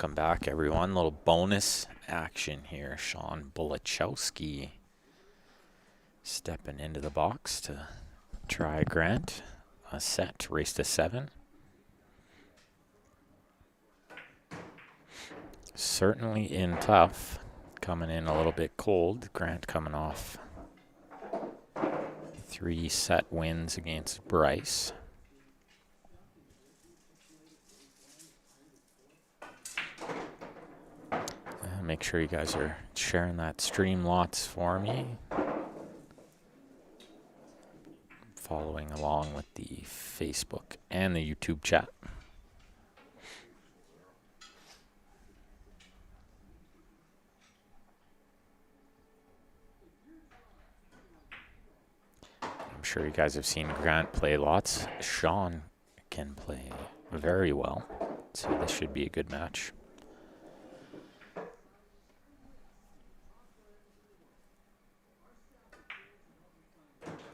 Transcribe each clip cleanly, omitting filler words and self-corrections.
Welcome back, everyone. Little bonus action here. Sean Bulachowski stepping into the box to try Grant. A set, race to 7. Certainly in tough. Coming in a little bit cold. Grant coming off 3 set wins against Bryce. Make sure you guys are sharing that stream lots for me. Following along with the Facebook and the YouTube chat. I'm sure you guys have seen Grant play lots. Sean can play very well, so this should be a good match.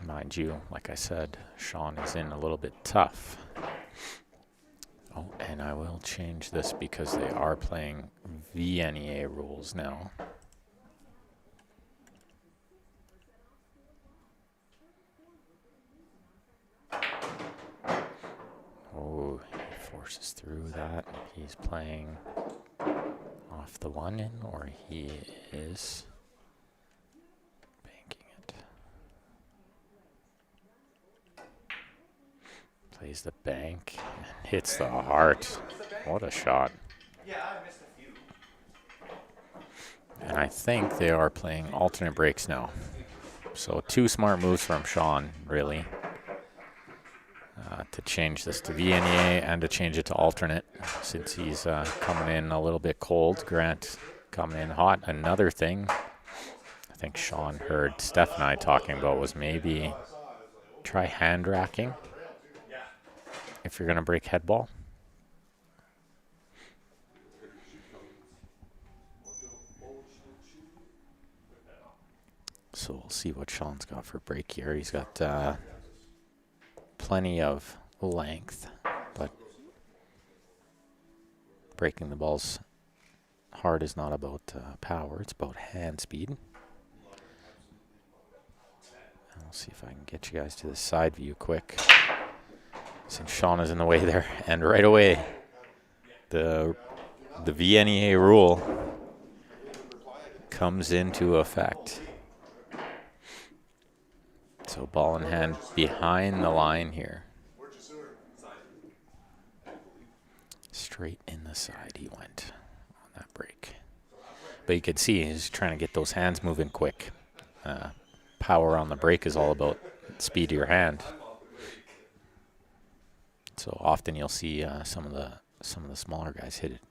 Mind you, like I said, Sean is in a little bit tough. Oh, and I will change this because they are playing VNEA rules now. Oh, he forces through that. He's playing off the 1-in, or he is banking it. Plays the bank and hits the heart. What a shot. And I think they are playing alternate breaks now. So 2 smart moves from Sean, really. To change this to VNEA and to change it to alternate, since he's coming in a little bit cold. Grant coming in hot. Another thing I think Sean heard Steph and I talking about was maybe try hand racking if you're going to break head ball. So we'll see what Sean's got for break here. He's got plenty of length, but breaking the balls hard is not about power. It's about hand speed. And we'll see if I can get you guys to the side view quick, since Sean is in the way there. And right away, the VNEA rule comes into effect. So ball in hand behind the line here. Straight in the side he went on that break. But you could see he's trying to get those hands moving quick. Power on the break is all about speed of your hand. So often you'll see some of the smaller guys hit it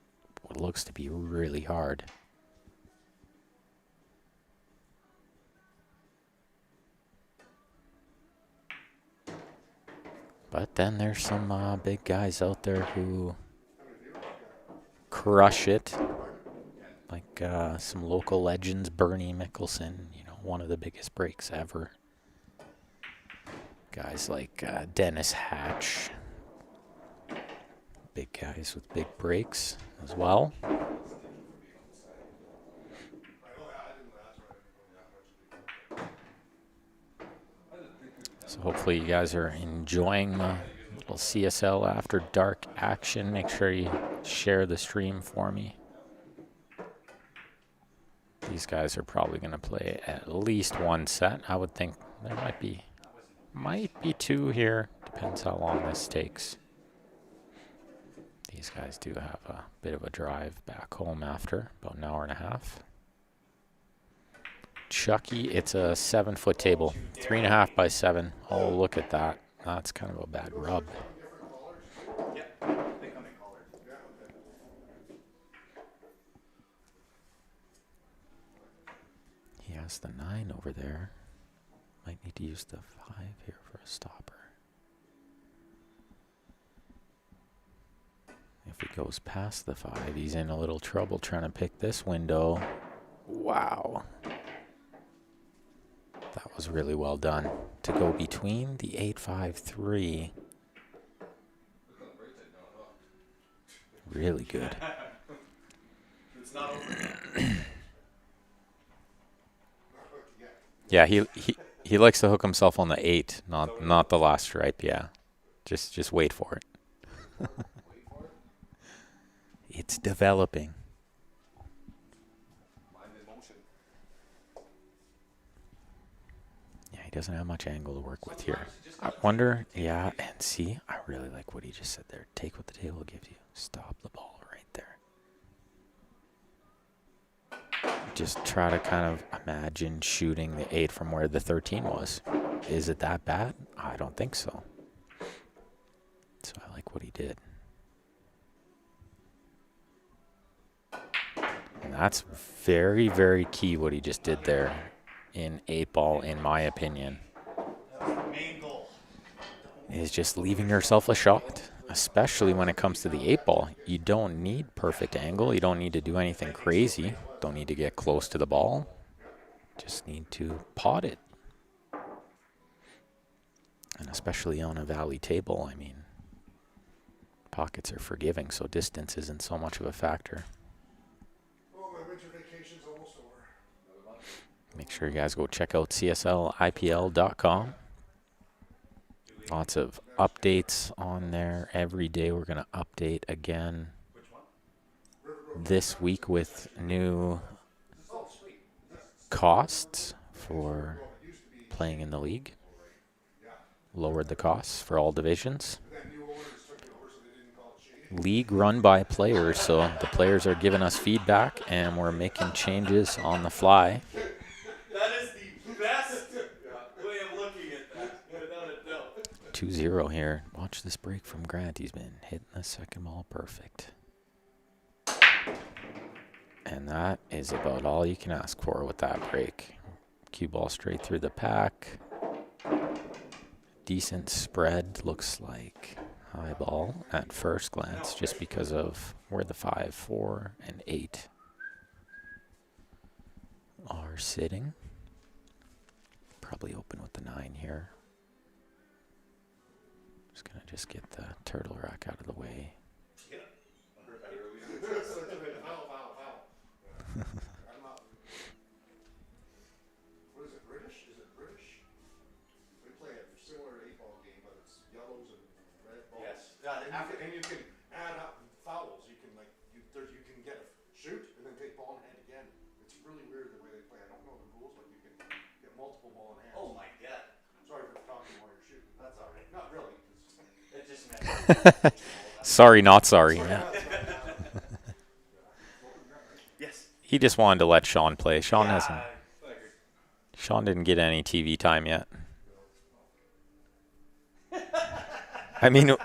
what looks to be really hard. But then there's some big guys out there who crush it, like some local legends. Bernie Mickelson, one of the biggest breaks ever. Guys like Dennis Hatch, big guys with big breaks as well. So hopefully you guys are enjoying the little CSL After Dark action. Make sure you share the stream for me. These guys are probably going to play at least 1 set. I would think there might be 2 here. Depends how long this takes. These guys do have a bit of a drive back home after about an hour and a half. Chucky, it's a 7-foot table, 3.5 by 7. Oh, look at that. That's kind of a bad rub. He has the 9 over there. Might need to use the 5 here for a stopper. If he goes past the 5, he's in a little trouble trying to pick this window. Wow. That was really well done to go between the 8-5-3. Really good. Yeah, he likes to hook himself on the 8, not the last stripe. Yeah, just wait for it. It's developing. Yeah, he doesn't have much angle to work with here. I wonder, yeah, and see, I really like what he just said there. Take what the table gives you. Stop the ball right there. Just try to kind of imagine shooting the 8 from where the 13 was. Is it that bad? I don't think so. So I like what he did. And that's very, very key what he just did there in 8-ball, in my opinion. Is just leaving yourself a shot, especially when it comes to the 8-ball. You don't need perfect angle. You don't need to do anything crazy. Don't need to get close to the ball. Just need to pot it. And especially on a valley table, I mean, pockets are forgiving, so distance isn't so much of a factor. Make sure you guys go check out CSLIPL.com. Lots of updates on there every day. We're going to update again this week with new costs for playing in the league. Lowered the costs for all divisions. League run by players, so the players are giving us feedback and we're making changes on the fly. That is the best way of looking at that, without a doubt. 2-0 here. Watch this break from Grant. He's been hitting the second ball perfect. And that is about all you can ask for with that break. Cue ball straight through the pack. Decent spread, looks like high ball at first glance, just because of where the 5, 4, and 8 are sitting. Probably open with the 9 here. Just gonna get the turtle rack out of the way. What is it, British? Is it British? We play a similar 8-ball game, but it's yellows and red balls. Yes. And you can add up fouls. You can you can get a shoot and then take ball in hand again. It's really weird the way they play. I don't know the rules, but you can get multiple ball in hand. Oh my god. Sorry for talking while you're shooting. That's alright. Not really. It just meant. Sorry, not sorry. Yeah. Yes. He just wanted to let Sean play. Sean hasn't. I agree. Sean didn't get any TV time yet. I mean,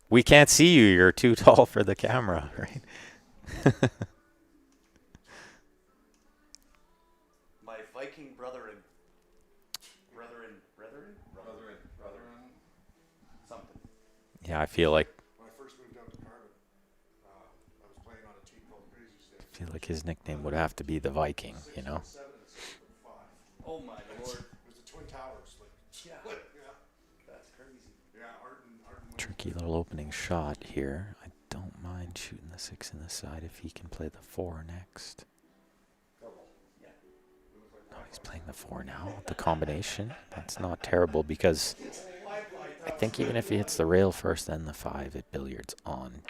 we can't see you. You're too tall for the camera, right? My Viking brethren. Something. Yeah, I feel like When I first moved down to Carmen, I was playing on a team called Crazy Sticks. I feel like his nickname would have to be the Viking, you know? 6'7" and 6'5". Oh my lord. It was the Twin Towers. Yeah. Yeah. That's crazy. Yeah, Arden went. Tricky little opening shot here. I don't mind shooting the 6 in the side if he can play the 4 next. Yeah. Oh, he's playing the 4 now. The combination. That's not terrible because I think even if he hits the rail first, then the 5, it billiards on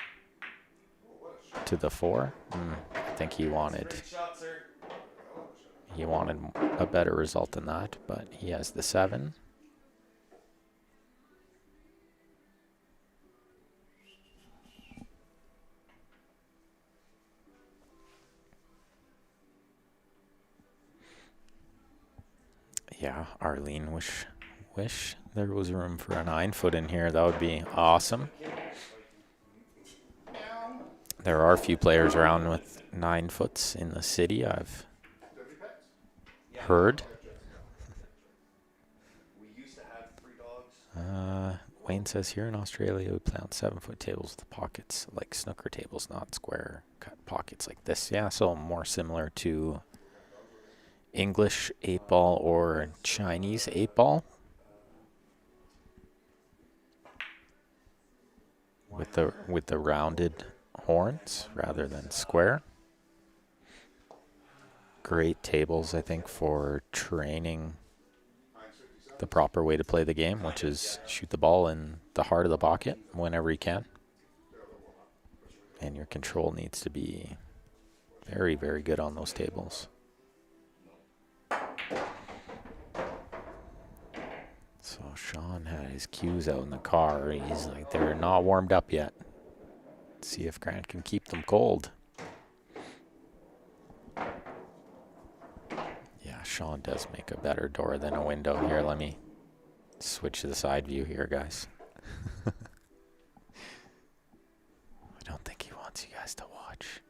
to the 4. I think he wanted Great shot, sir. a better result than that, but he has the 7. Yeah, Arlene, wish there was room for a 9-foot in here. That would be awesome. There are a few players around with 9-foots in the city, I've heard. We used to have 3 dogs. Wayne says here in Australia we play on 7-foot tables with pockets, like snooker tables, not square cut pockets like this. Yeah, so more similar to English 8-ball or Chinese 8-ball. With the rounded horns rather than square. Great tables, I think, for training the proper way to play the game, which is shoot the ball in the heart of the pocket whenever you can. And your control needs to be very, very good on those tables. So Sean had his cues out in the car. He's like, they're not warmed up yet. Let's see if Grant can keep them cold. Yeah, Sean does make a better door than a window. Here, let me switch to the side view here, guys. I don't think he wants you guys to watch.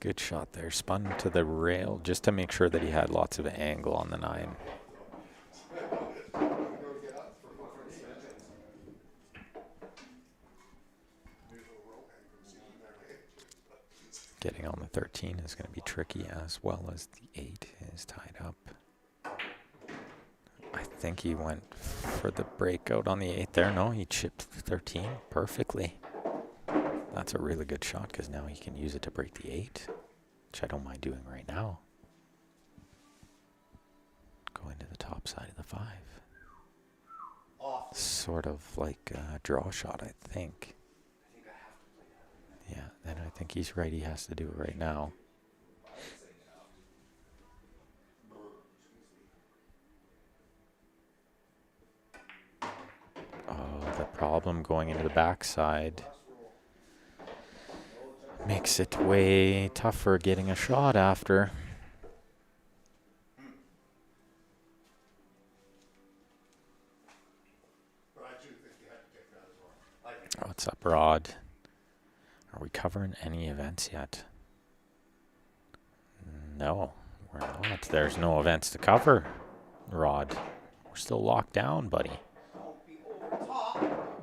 Good shot there. Spun to the rail just to make sure that he had lots of angle on the 9. Getting on the 13 is going to be tricky, as well as the 8 is tied up. I think he went for the breakout on the 8 there. No, he chipped the 13 perfectly. That's a really good shot because now he can use it to break the 8, which I don't mind doing right now. Going to the top side of the 5. Sort of like a draw shot, I think. Yeah, then I think he's right. He has to do it right now. Oh, the problem going into the backside makes it way tougher getting a shot after. What's up, Rod? Are we covering any events yet? No, we're not. There's no events to cover, Rod. We're still locked down, buddy.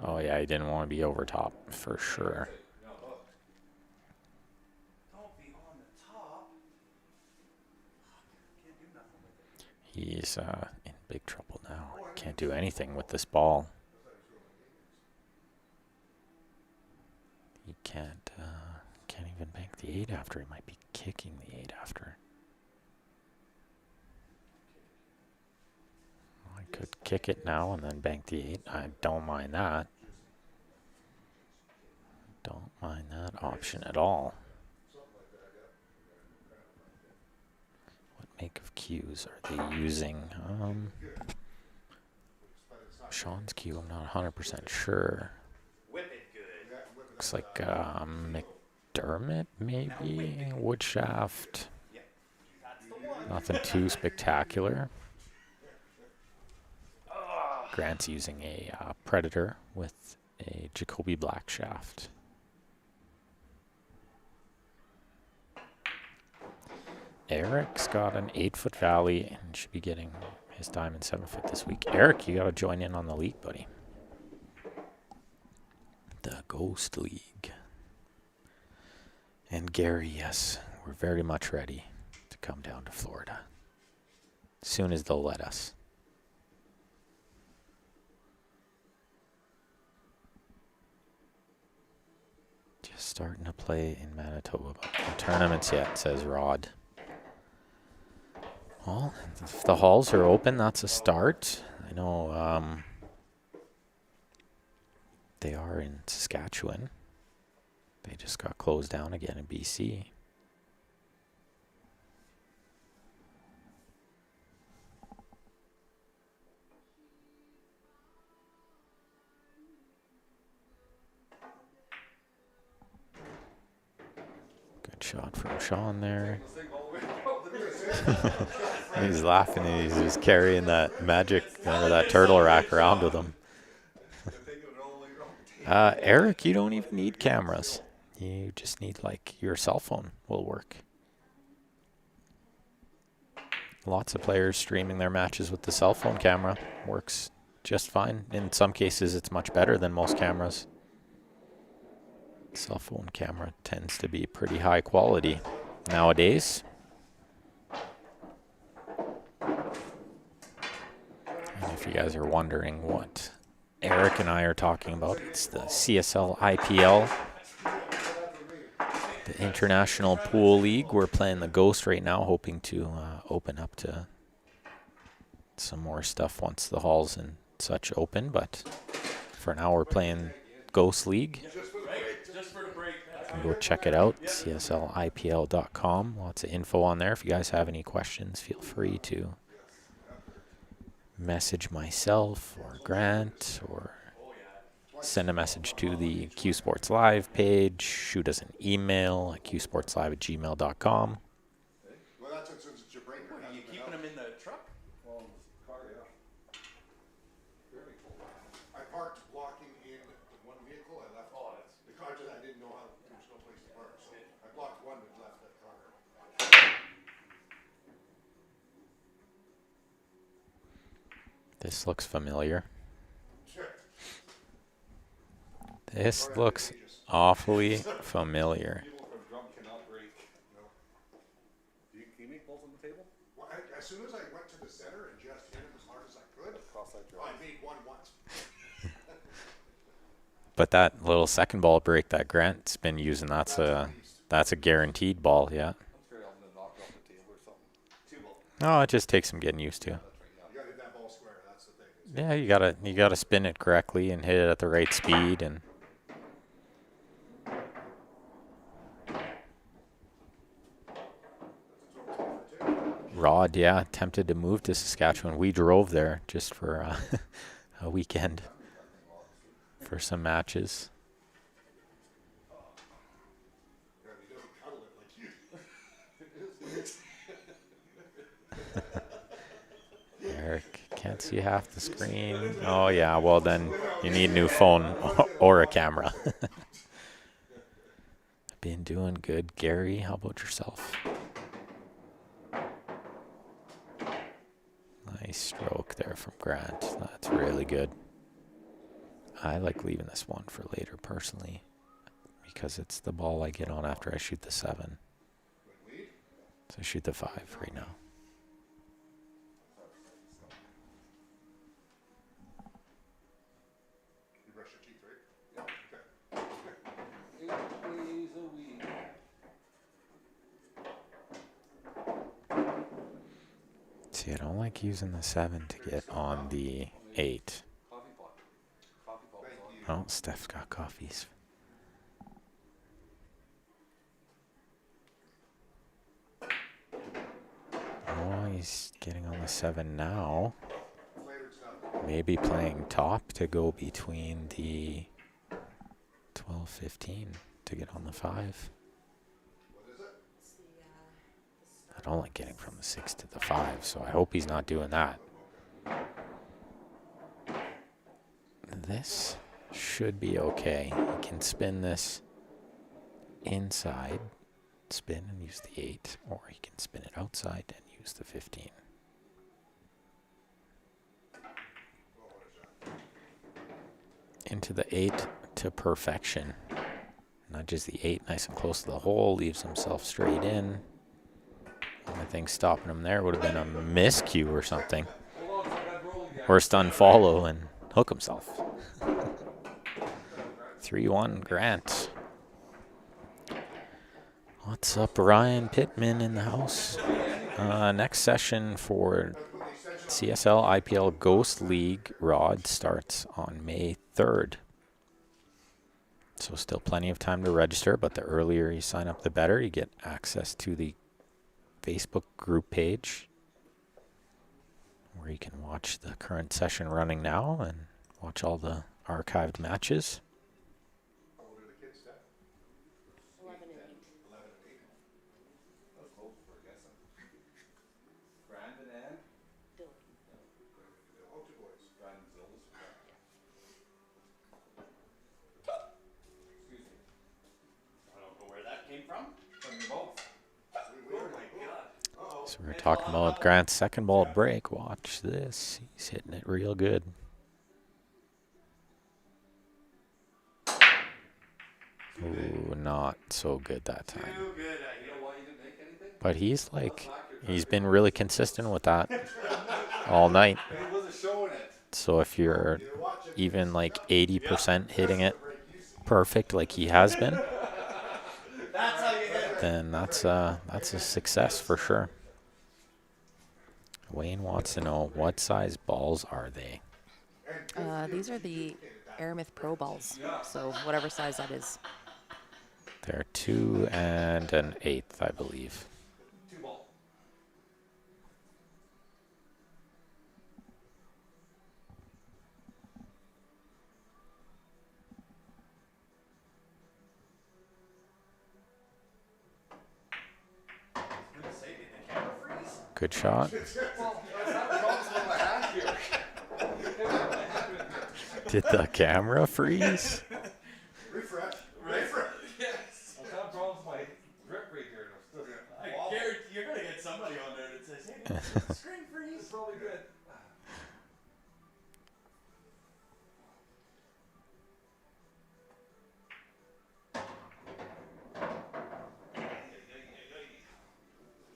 Oh yeah, he didn't want to be over top, for sure. He's in big trouble now. He can't do anything with this ball. He can't even bank the 8 after. He might be kicking the 8 after. I could kick it now and then bank the 8. I don't mind that. Don't mind that option at all. What make of cues are they using? Sean's cue, I'm not 100% sure. Looks like McDermott, maybe? Woodshaft. Nothing too spectacular. Grant's using a Predator with a Jacoby Black shaft. Eric's got an 8-foot valley and should be getting his diamond 7-foot this week. Eric, you got to join in on the league, buddy. The Ghost League. And Gary, yes, we're very much ready to come down to Florida. As soon as they'll let us. Just starting to play in Manitoba, but no tournaments yet, says Rod. Well, if the halls are open, that's a start. I know they are in Saskatchewan. They just got closed down again in BC. Good shot from Sean there. He's laughing and he's just carrying that magic, that turtle rack around with him. Eric, you don't even need cameras. You just need, like, your cell phone will work. Lots of players streaming their matches with the cell phone camera. Works just fine. In some cases, it's much better than most cameras. Cell phone camera tends to be pretty high quality nowadays. And if you guys are wondering what Eric and I are talking about. It's the CSL IPL, the International Pool League. We're playing the Ghost right now, hoping to open up to some more stuff once the halls and such open. But for now, we're playing Ghost League. Just for the break. Go check it out, cslipl.com. Lots of info on there. If you guys have any questions, feel free to message myself or Grant, or send a message to the Q Sports Live page. Shoot us an email at qsportslive@gmail.com. Well, that's it, since it's your break. Are you keeping them in the truck? Well, in the car, yeah. Very cool. I parked blocking in one vehicle. I left the car because I didn't know how. There was no place to park, so I blocked one and left that car. This looks familiar. This looks awfully familiar. People from drum cannot break. No. Can you make balls on the table? Well, as soon as I went to the center and just hit it as hard as I could, I made one once. But that little second ball break that Grant's been using, that's a guaranteed ball, yeah. I'm scared I'm gonna knock it off the table or something. Two ball. No, it just takes some getting used to. You gotta hit that ball square. That's the thing. Yeah, you gotta spin it correctly and hit it at the right speed. And Rod, yeah, attempted to move to Saskatchewan. We drove there just for a weekend for some matches. Yeah, he doesn't cuddle it like you. Eric, can't see half the screen. Oh yeah, well then you need a new phone or a camera. Been doing good. Gary, how about yourself? Nice stroke there from Grant. That's really good. I like leaving this one for later personally, because it's the ball I get on after I shoot the 7. So I shoot the 5 right now. You brush your teeth, right? Yeah. Okay. 8 days a week. See, I don't like using the 7 to get on the 8. Coffee pot. Coffee pot. Oh, Steph's got coffees. Oh, he's getting on the 7 now. Later, it's not. Maybe playing top to go between the 12-15 to get on the 5. What is it? I don't like getting from the 6 to the 5, so I hope he's not doing that. This should be okay. He can spin this inside, spin and use the 8, or he can spin it outside and use the 15. Into the 8 to perfection. Nudges the 8 nice and close to the hole, leaves himself straight in. Only thing stopping him there would have been a miscue or something. Or a stun follow and hook himself. 3-1 Grant. What's up, Ryan Pittman in the house? Next session for CSL IPL Ghost League Rod starts on May 3rd. So still plenty of time to register, but the earlier you sign up, the better. You get access to the Facebook group page where you can watch the current session running now and watch all the archived matches. How old are the kids, Steph? 11 and 8. 11 and 8. That's close for guessing. Brandon and Dylan. Oh, 2 boys. Brandon's the oldest. Excuse me. I don't know where that came from. From your mouth. Oh my god. Uh-oh. So we're talking about Grant's second ball break. Watch this. He's hitting it real good. Ooh, not so good that time. Too good, I You hear. know why you didn't make anything? But he's like, he's been really consistent with that all night. He wasn't showing it. So if you're Either watching even like 80% hitting it perfect like he has been, That's how you hit it. then that's a success for sure. Wayne wants to know, what size balls are they? These are the Aramith Pro balls, so whatever size that is. They're 2 and an 1/8, I believe. 2 ball. Good shot. Did the camera freeze? Refresh. Yes. I've had problems with my grip right here. And I'm still, I guarantee you're gonna get somebody on there that says, "Hey, screen freeze." it's probably good.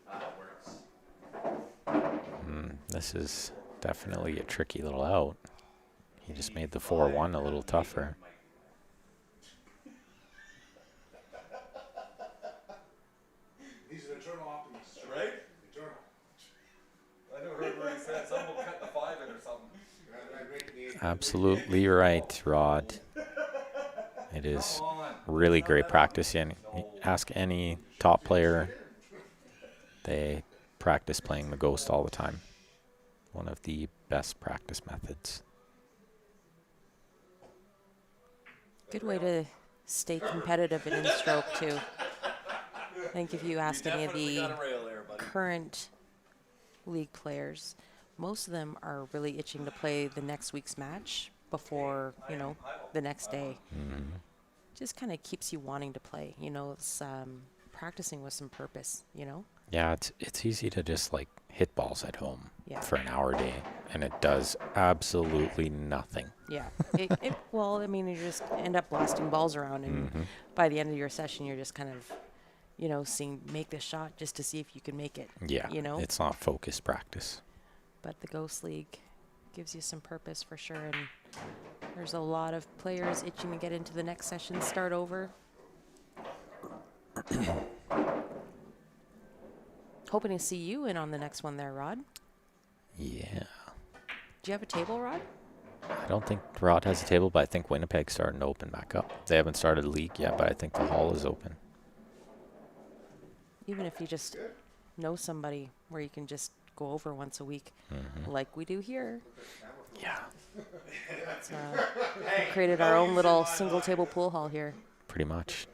That works. This is definitely a tricky little out. He just made the 4-1 a little tougher. He's an eternal optimist. Right? Eternal. I never heard what he said. Someone will cut the 5 in or something. I'd make the 8. Absolutely right, Rod. It is Come on. really great practice. And ask any top player, they practice playing the Ghost all the time. One of the best practice methods. Good way to stay competitive in stroke too. I think if you ask any of Definitely the got a rail there, buddy. current league players, most of them are really itching to play the next week's match before, the next day. Just kind of keeps you wanting to play. It's practicing with some purpose. Yeah, it's easy to just like hit balls at home Yeah. for an hour a day, and it does absolutely nothing. Yeah. Well, I mean, you just end up blasting balls around, and by the end of your session, you're just kind of, make this shot just to see if you can make it. Yeah, it's not focused practice. But the Ghost League gives you some purpose for sure, and there's a lot of players itching to get into the next session, start over. Hoping to see you in on the next one there, Rod. Yeah. Do you have a table, Rod? I don't think Rod has a table, but I think Winnipeg's starting to open back up. They haven't started a league yet, but I think the hall is open. Even if you just know somebody where you can just go over once a week, like we do here. Yeah, It's, we created our own little single table pool hall here. pretty much.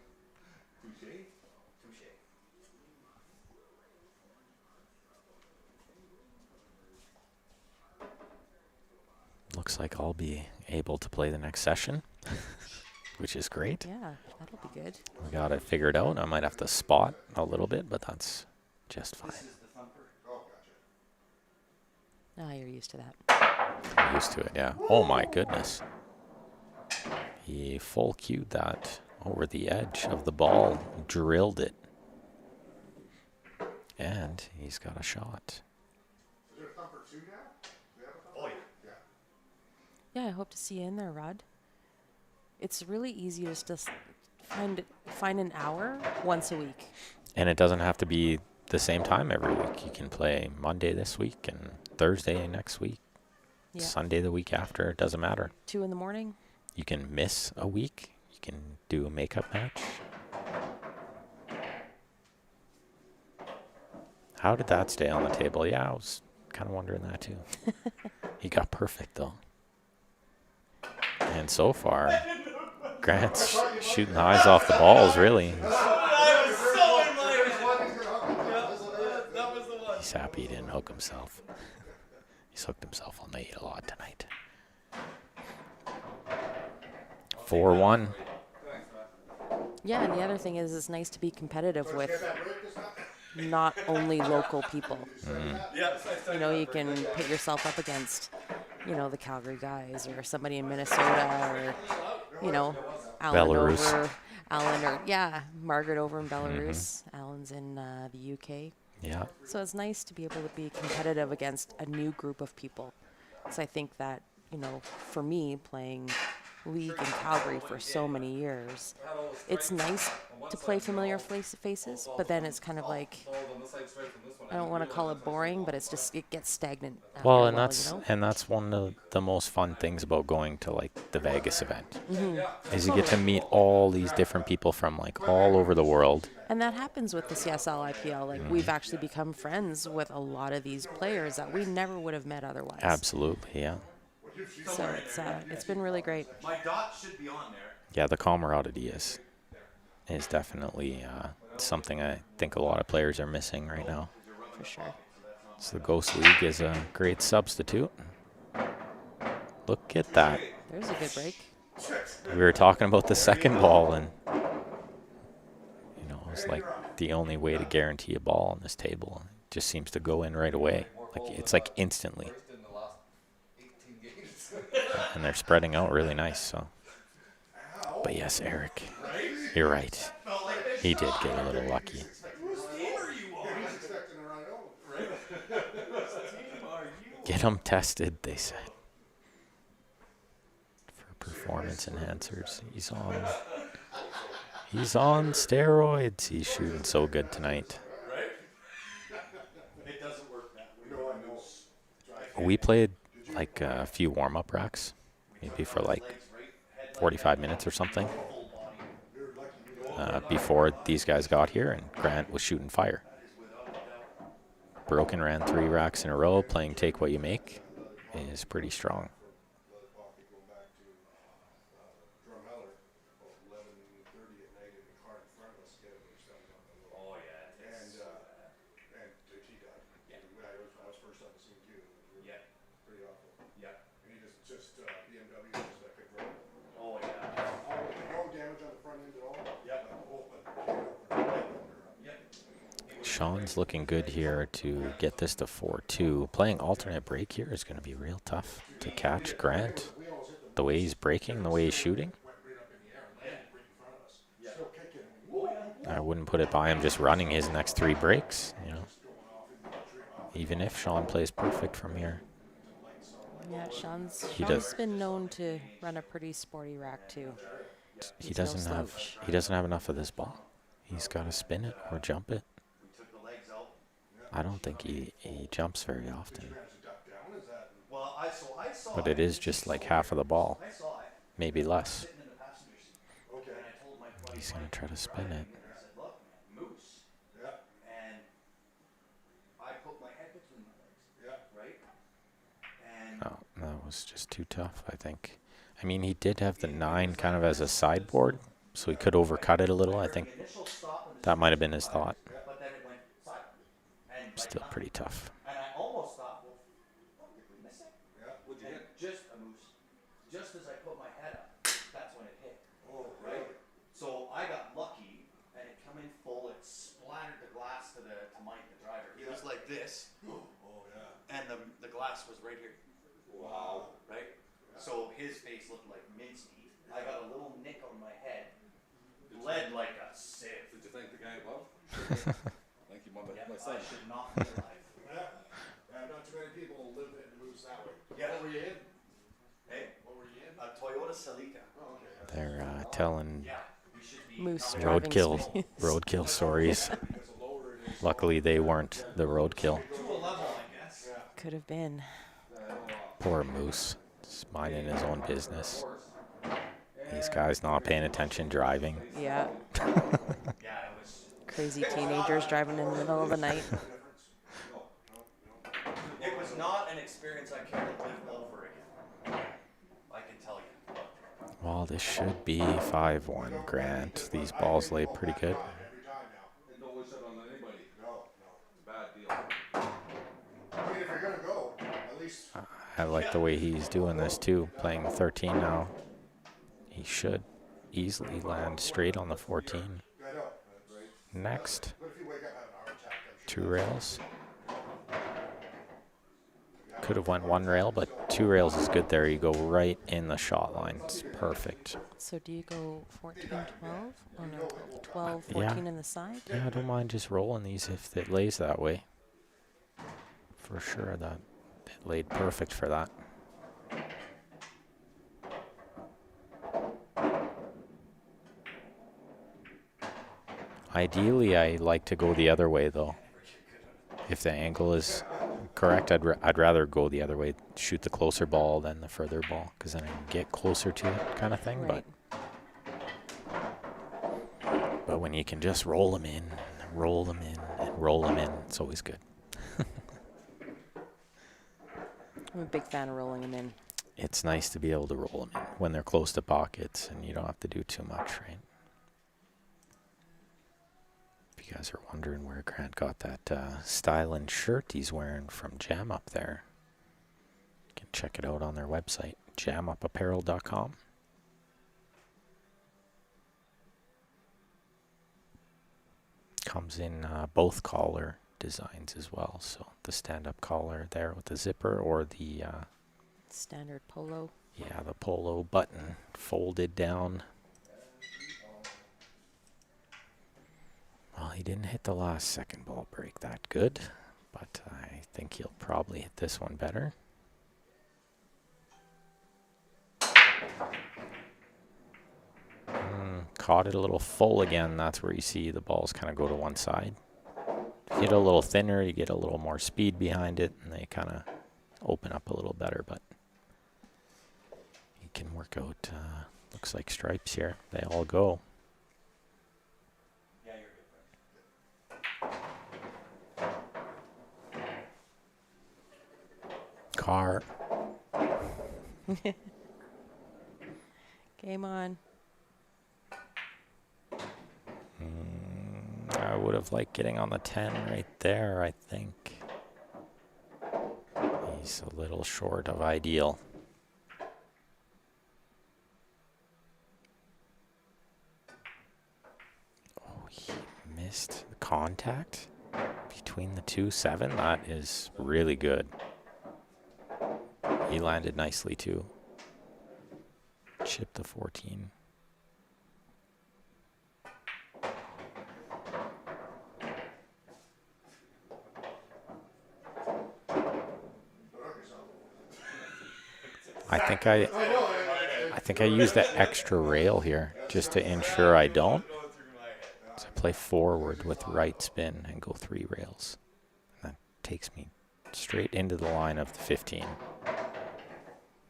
Looks like I'll be able to play the next session, which is great. Yeah, that'll be good. We got it figured out. I might have to spot a little bit, but that's just fine. This is the thumper. Oh, gotcha. Ah, you're used to that. I'm used to it, yeah. Oh my goodness. He full cued that over the edge of the ball, drilled it. And he's got a shot. Is there a thumper 2 now? Do we have a thumper? Oh, yeah. Yeah. Yeah, I hope to see you in there, Rod. It's really easy to just find an hour once a week. And it doesn't have to be the same time every week. You can play Monday this week and Thursday next week, Yeah. Sunday the week after. It doesn't matter. 2 in the morning. You can miss a week. You can do a makeup match. How did that stay on the table? Yeah, I was kind of wondering that too. He got perfect though. And so far, Grant's shooting the eyes off the balls, really. I was so admired. He's gonna hook it. That was the one. He's happy he didn't hook himself. He's hooked himself all night a lot tonight. 4-1. Yeah, and the other thing is it's nice to be competitive Get with that break this time? not only local people. Yeah. You can put yourself up against, the Calgary guys or somebody in Minnesota or, Alan Belarus. over, Alan or, Margaret over in Belarus. Alan's in the UK. Yeah. So it's nice to be able to be competitive against a new group of people. So I think that you know, for me playing league in Calgary for so many years, it's nice to play familiar faces, but then it's kind of like, I don't want to call it boring, but it's just, it gets stagnant after Well, a and while, you that's one of the most fun things about going to like the Vegas event know? is you get to meet all these different people from like all over the world. And that happens with the CSL IPL. Like, we've actually become friends with a lot of these players that we never would have met otherwise. Absolutely, yeah. So it's been really great. My dot should be on there. Yeah, the camaraderie is definitely something I think a lot of players are missing right now. For sure. So the Ghost League is a great substitute. Look at that. There's a good break. We were talking about the second ball, and it's like the only way to guarantee a ball on this table. It just seems to go in right away. Like it's like instantly. In the last 18 games. And they're spreading out really nice. So, but yes, Eric, you're right. He did get a little lucky. Whose team are you on? He's expecting a run over. Whose team are you? Get him tested, they said. For performance enhancers. He's on steroids. He's shooting so good tonight. Right? It doesn't work that way. No, I know. We played like a few warm-up racks, maybe for like 45 minutes or something, before these guys got here, and Grant was shooting fire. Broken ran 3 racks in a row, playing take what you make is pretty strong. Oh, yeah. And he died. Yeah. I was first on the scene too. Yeah. Pretty awful. Yeah. And he just BMW was that big road. Oh, yeah. No damage on the front end at all. Yep. Yep. Sean's looking good here to get this to 4-2. Playing alternate break here is going to be real tough to catch Grant. The way he's breaking, the way he's shooting. I wouldn't put it by him just running his next 3 breaks, even if Sean plays perfect from here. Yeah, Sean's does. been known to run a pretty sporty rack too. He He's no doesn't have slouch. enough of this ball. He's got to spin it or jump it. We took the legs out. I don't think he jumps very often. Well, I saw But it is just like half of the ball, I saw it. maybe less. Sitting in the passenger seat. Okay. And I told my buddy, He's going to try to spin it. I said, look, man, moose. Yeah. And I put my head between my legs. Yeah. Right? And Oh, that was just too tough, I think. I mean, he did have the 9 kind of as a sideboard, so he could overcut it a little. I think initial stop on the that might have been his thought. but then it went silent. And like Still nothing. pretty tough. And I almost thought, well, did we miss it? Yeah. What'd you hit? Just a moose. Just as I put my head up, that's when it hit. Oh, Right? So I got lucky, and it come in full. It splattered the glass to Mike, the driver. It was like this, Oh, yeah. and the glass was right here. Wow. Right? So his face looked like mincemeat. I got a little nick on my head. Bled like a sieve. Did you thank the guy above? Thank you, Yep, my son. I should not be alive. Yeah. Not too many people live and moves that way. Yeah. What were you in? Hey, What were you in? a Toyota Celica. Oh, okay. They're telling Yeah, we should be. Moose driving roadkill stories. Luckily, they weren't the roadkill. To a level, I guess. Could have been. Poor Moose. Just minding his own business. These guys not paying attention driving. Yeah. Yeah, it was. Crazy teenagers driving in the middle of the night. It was not an experience I care to live over again. I can tell you. Well, this should be 5-1, Grant. These balls lay pretty good. Every time now. And don't wish that on anybody. No. It's a bad deal. I mean, if you're gonna go, at least. I like the way he's doing this too, playing 13 now. He should easily land straight on the 14. I know. Next, But if you wake up having a heart attack, I'm 2 rails. Could have went 1 rail, but 2 rails is good there. You go right in the shot line. It's perfect. So do you go 14-12? Oh no, 12-14 Yeah. in the side? Yeah, I don't mind just rolling these if it lays that way. For sure, that it laid perfect for that. Ideally, I like to go the other way, though. If the angle is correct, I'd rather go the other way, shoot the closer ball than the further ball, because then I can get closer to it, kind of thing. Right. But when you can just roll them in, roll them in, and roll them in, it's always good. I'm a big fan of rolling them in. It's nice to be able to roll them in when they're close to pockets, and you don't have to do too much, right? If you guys are wondering where Grant got that styling shirt he's wearing from Jam Up there, you can check it out on their website, jamupapparel.com. Comes in both collar designs as well. So the stand-up collar there with the zipper, or the Standard polo. yeah, the polo button folded down. Well, he didn't hit the last second ball break that good, but I think he'll probably hit this one better. Caught it a little full again. That's where you see the balls kind of go to one side. If you get a little thinner, you get a little more speed behind it, and they kind of open up a little better, but you can work out, looks like stripes here. They all go. Yeah, you're good. Car. Game on. I would have liked getting on the 10 right there, I think. He's a little short of ideal. Oh, he missed the contact between the 2-7. That is really good. He landed nicely too. Chipped the 14. I think I used that extra rail here just to ensure I don't. So I play forward with right spin and go 3 rails. And that takes me straight into the line of the 15.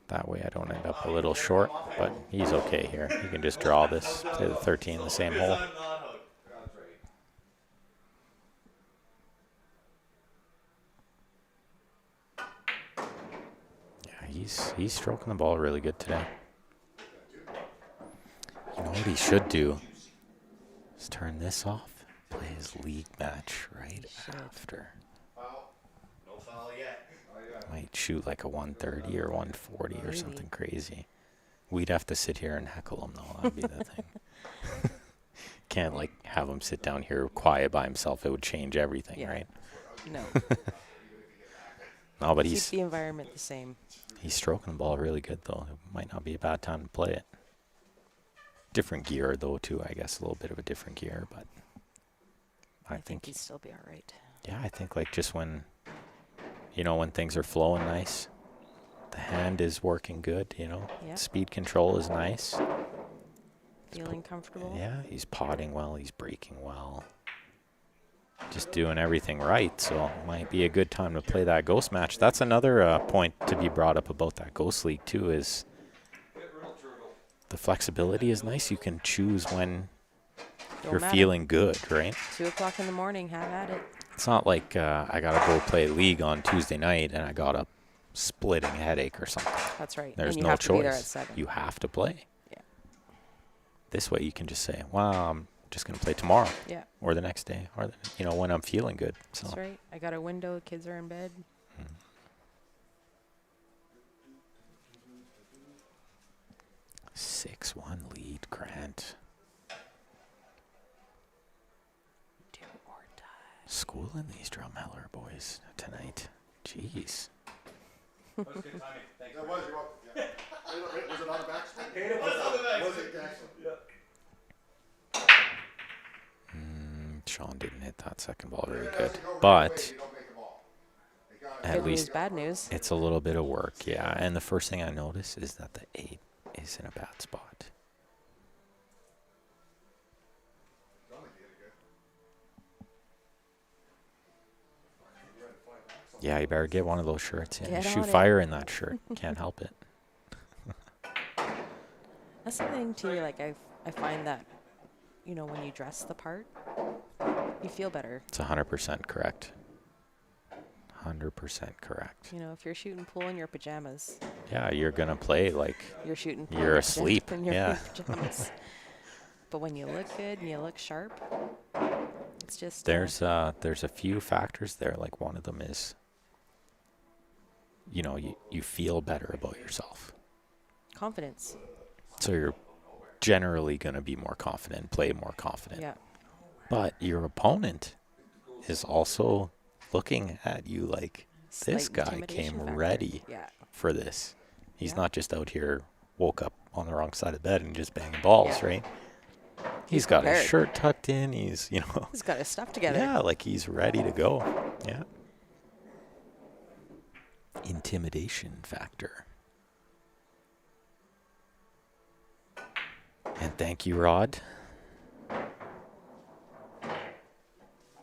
That way I don't end up a little short, but he's okay here. He can just draw this, play the 13 in the same hole. He's stroking the ball really good today. You know what he should do? Is turn this off, play his league match right after. No foul yet. Might shoot like a 130 or 140 or something crazy. We'd have to sit here and heckle him though. That'd be the thing. Can't like have him sit down here quiet by himself. It would change everything, Yeah. right? No. No, but Keep he's the environment the same. stroking the ball really good though. It might not be a bad time to play it. Different gear though too, I guess. A little bit of a different gear, but I think he'd still be all right. yeah, I think like just when, you know, when things are flowing nice, the hand is working good, you know, Yeah. speed control is nice. Feeling comfortable. Yeah, he's potting well, he's breaking well. Just doing everything right, so it might be a good time to play that ghost match. That's another point to be brought up about that ghost league too, is the flexibility is nice. You can choose when Don't you're matter. feeling good, right? 2 o'clock in the morning, have at it. It's not like I got to go play league on Tuesday night and I got a splitting headache or something. That's right. There's and you no have to be there at choice. 7. You have to play. Yeah. This way you can just say, well, I'm just going to play tomorrow Yeah. or the next day or, you know, when I'm feeling good. So That's right. I got a window. Kids are in bed. 6-1 lead, Grant. Do or die. Schooling these Drumheller boys tonight. Jeez. That was good timing. Thank you. That was, you're welcome, yeah. Was it on the backswing? It was on the back. Was it, excellent? Sean didn't hit that second ball very It good. doesn't go right away, But you don't make them all. They gotta- at Good least news, bad news. it's a little bit of work, yeah. And the first thing I notice is that the 8 is in a bad spot. Sounded like he hit it Yeah, you better get one of those shirts. Yeah, Get shoot on it. fire in that shirt. Can't help it. That's the thing too. Like I find that, you know, when you dress the part, you feel better. It's 100% correct. 100% correct. You know, if you're shooting pool in your pajamas, Yeah, you're gonna play like you're shooting pool you're in your asleep. in your Yeah. pajamas. But when you look good and you look sharp, it's just There's a few factors there. Like one of them is, you know, you feel better about yourself. confidence. So you're generally gonna be more confident, play more confident. Yeah. But your opponent is also looking at you like this Slight guy intimidation came factor. ready Yeah. for this. He's Yeah. not just out here, woke up on the wrong side of bed and just banging balls, Yeah. right? He's got his prepared. shirt tucked in. He's, you know, He's got his stuff together. yeah, like he's ready to go. Yeah. Intimidation factor. And thank you, Rod.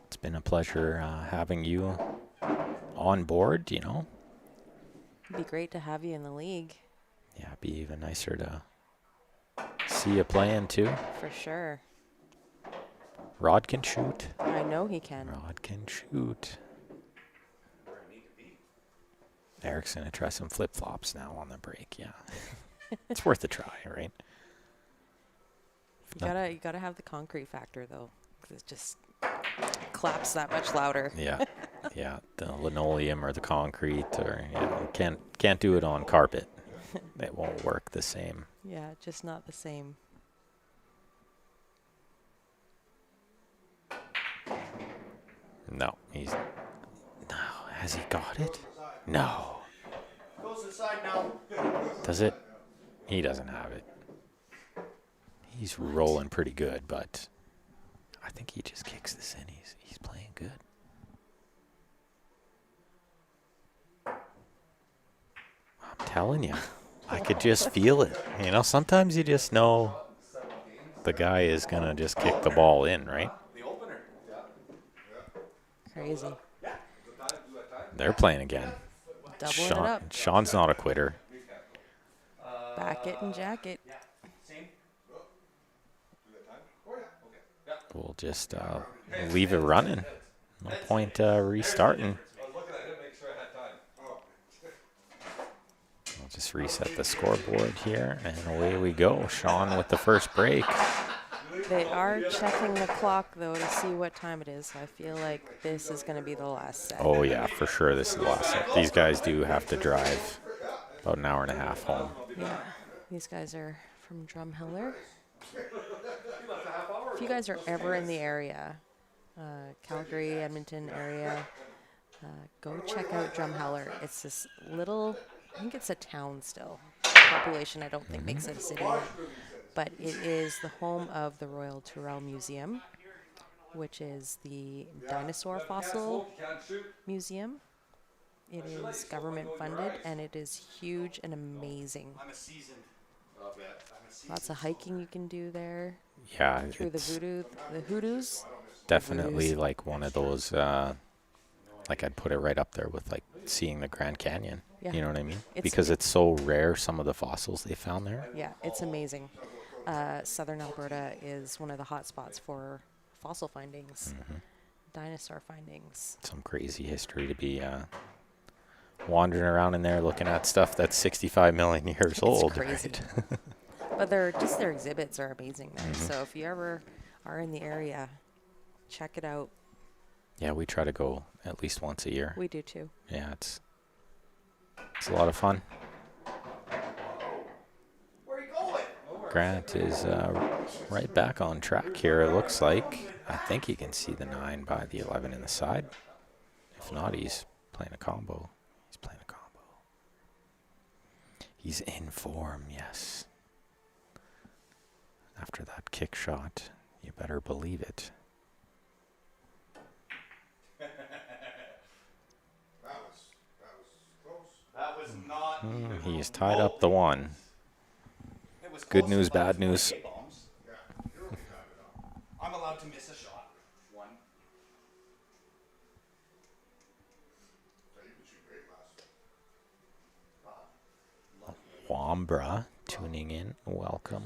It's been a pleasure having you on board, you know. It'd be great to have you in the league, Yeah, it'd be even nicer to see you playing too. for sure. Rod can shoot. I know he can. Rod can shoot. Eric's gonna try some flip flops now on the break. Yeah, it's worth a try, right? You gotta have the concrete factor though, 'cause it just claps that much louder. Yeah, yeah. The linoleum or the concrete, or can't do it on carpet. It won't work the same. Yeah, just not the same. No, has he got it? No. Goes to the side now. Does it? He doesn't have it. He's rolling pretty good, but I think he just kicks this in. He's playing good. I'm telling you, I could just feel it. You know, sometimes you just know the guy is gonna just kick the ball in, right? The opener. Crazy. They're playing again. Doubling it up. Sean's not a quitter. Back it and jack it. Same. We'll just leave it running. No point restarting. I was looking at him, make sure I had time. We'll just reset the scoreboard here, and away we go. Sean with the first break. They are checking the clock though to see what time it is. So I feel like this is going to be the last set. Oh yeah, for sure this is the last set. These guys do have to drive about an hour and a half home. Yeah. These guys are from Drumheller. If you guys are ever in the area, Calgary, Edmonton area, go check out Drumheller. It's this little, I think it's a town still. Population I don't think makes it a city yet. But it is the home of the Royal Tyrrell Museum, which is the dinosaur fossil museum. It is government funded and it is huge and amazing. I'm a seasoned vet. Lots of hiking you can do there Yeah, through the it's hoodoos. definitely like one of those, like I'd put it right up there with like seeing the Grand Canyon. Yeah. You know what I mean? It's- Because it's so rare, some of the fossils they found there. Yeah, it's amazing. Southern Alberta is one of the hot spots for fossil findings, dinosaur findings. Some crazy history to be wandering around in there looking at stuff that's 65 million years old. Crazy. Right? But their exhibits are amazing there. So if you ever are in the area, check it out. Yeah, we try to go at least once a year. We do too. Yeah, it's a lot of fun. Where are you going? Grant is right back on track here, it looks like. I think he can see the 9 by the 11 in the side. If not, he's playing a combo. He's playing a combo. He's in form, yes. After that kick shot, you better believe it. That was not even He's tied up the 1. It was Good close news, to bad like news. A-bombs. I'm allowed to miss a shot. One. Wambra tuning in. Welcome.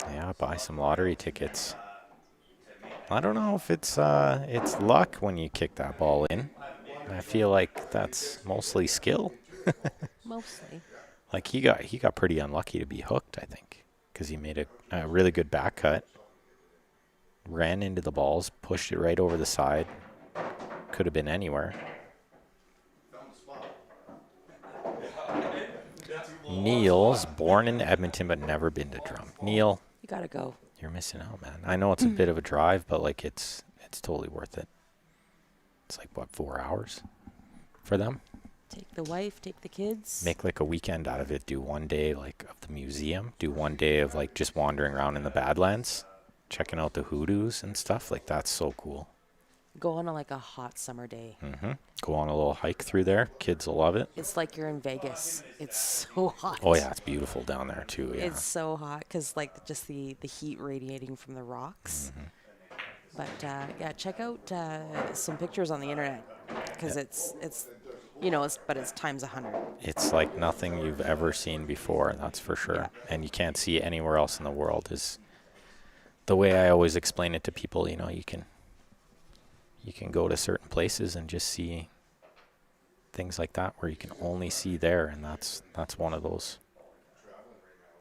Yeah, buy some lottery tickets. I don't know if it's luck when you kick that ball in. I feel like that's mostly skill. Mostly. Like he got pretty unlucky to be hooked, I think, because he made a really good back cut, ran into the balls, pushed it right over the side. Could have been anywhere. Neil's born in Edmonton but never been to Drum. Neil, You gotta go. you're missing out, man. I know it's a bit of a drive, but like it's totally worth it. It's like what, 4 hours for them? Take the wife, take the kids. Make like a weekend out of it. Do one day like of the museum. Do one day of like just wandering around in the Badlands, checking out the hoodoos and stuff. Like that's so cool. Go on like a hot summer day. Go on a little hike through there. Kids will love it. It's like you're in Vegas. It's so hot. Oh yeah, it's beautiful down there too. Yeah. It's so hot because like just the heat radiating from the rocks. But yeah, check out some pictures on the internet because it's but it's times 100. It's like nothing you've ever seen before, that's for sure. Yeah. And you can't see it anywhere else in the world. Is the way I always explain it to people. You know, you can go to certain places and just see things like that where you can only see there, and that's one of those.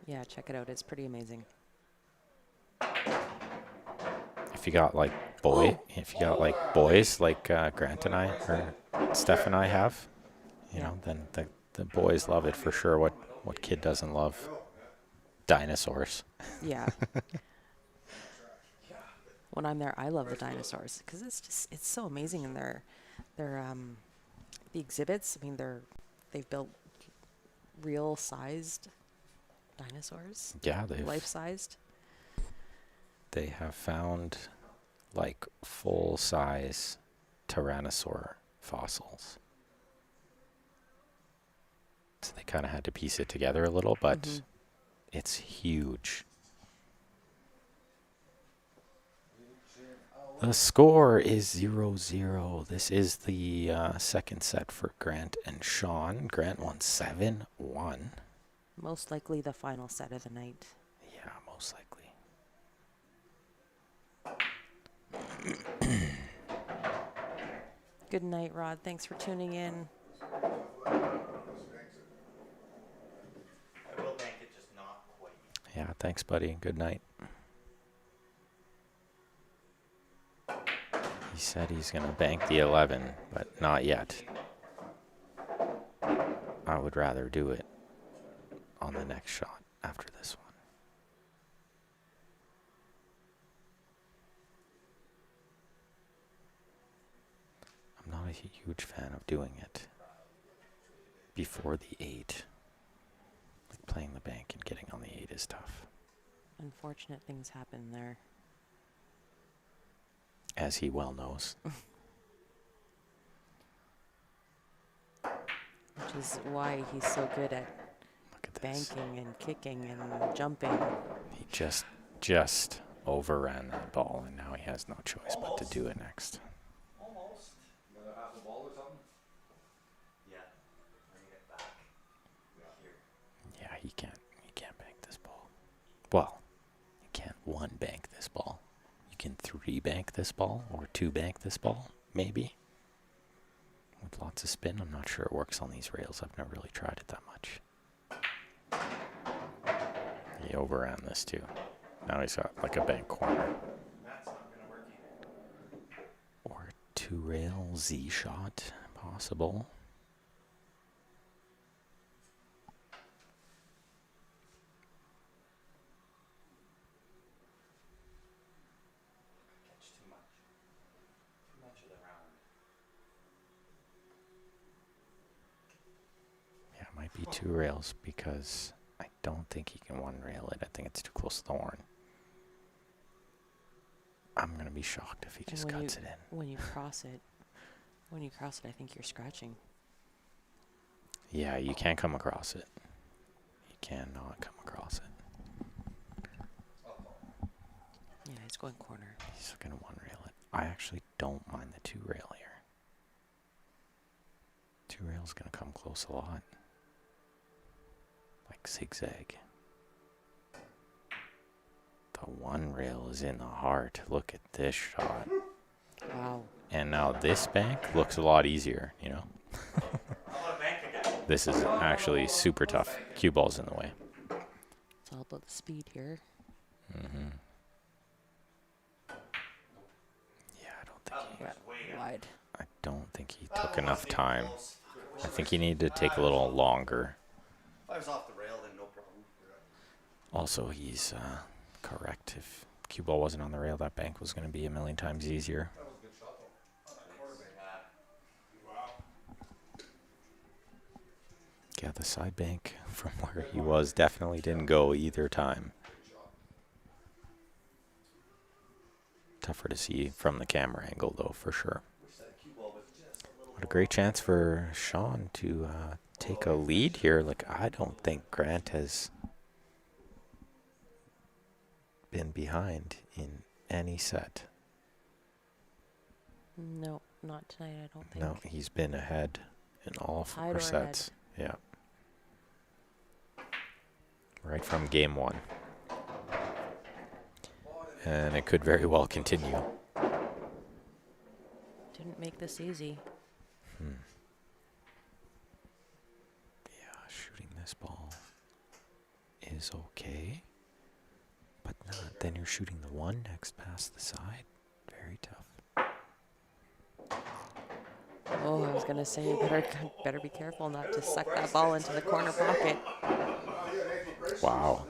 Yeah, check it out. It's pretty amazing. If you got like boys like Grant and I or Steph and I have, you know, then the boys love it for sure. What kid doesn't love dinosaurs? Yeah. When I'm there, I love the dinosaurs because it's so amazing, and they're the exhibits. I mean, they've built real sized dinosaurs. Yeah, Life sized. They have found like full size tyrannosaur fossils. So they kind of had to piece it together a little, but it's huge. The score is 0-0. This is the second set for Grant and Sean. Grant won 7-1. Most likely the final set of the night. Yeah, most likely. Good night, Rod. Thanks for tuning in. I will bank it, just not quite. Yeah, thanks, buddy. Good night. He said he's going to bank the 11, but not yet. I would rather do it on the next shot after this one. I'm not a huge fan of doing it before the 8. Like playing the bank and getting on the 8 is tough. Unfortunate things happen there. As he well knows. Which is why he's so good at Look at this. banking and kicking and jumping. He just overran that ball, and now he has no choice but to do it next. Almost. Another half a ball or something? Yeah. Bring it back. Here. Yeah, he can't bank this ball. Well, you can't 1 bank this ball. You can 3 bank this ball, or 2 bank this ball, maybe. With lots of spin. I'm not sure it works on these rails. I've never really tried it that much. He overran this too. Now he's got like a bank corner. That's not gonna work either. Or 2 rail Z shot, possible. Catch too much. Too much of the round. Yeah, it might be 2 rails because I don't think he can 1 rail it. I think it's too close to the horn. I'm going to be shocked if he just cuts it in. When you cross it, I think you're scratching. Yeah, you can't come across it. You cannot come across it. Yeah, he's going corner. He's going to 1 rail it. I actually don't mind the 2 rail here. Two rails gonna come close a lot. Like zigzag. The one rail is in the heart. Look at this shot. Wow. And now this bank looks a lot easier, you know? This is actually super tough. Cue ball's in the way. It's all about the speed here. Mm-hmm. Yeah, I don't think he took enough time. I think he needed to take a little longer. If I was off the rail, then no problem. Also, he's correct. If cue ball wasn't on the rail, that bank was going to be a million times easier. That was a good shot, though. Yeah, the side bank from where he was definitely didn't go either time. Tougher to see from the camera angle, though, for sure. What a great chance for Sean to take a lead here. Like, I don't think Grant has been behind in any set. No, not tonight, I don't think. No, he's been ahead in all Tied four or sets. Yeah. Right from game one. And it could very well continue. Didn't make this easy. Yeah, shooting this ball is okay. But not. Then you're shooting the one next past the side. Very tough. Oh, I was gonna say you better be careful not to suck that ball into the corner pocket. Wow.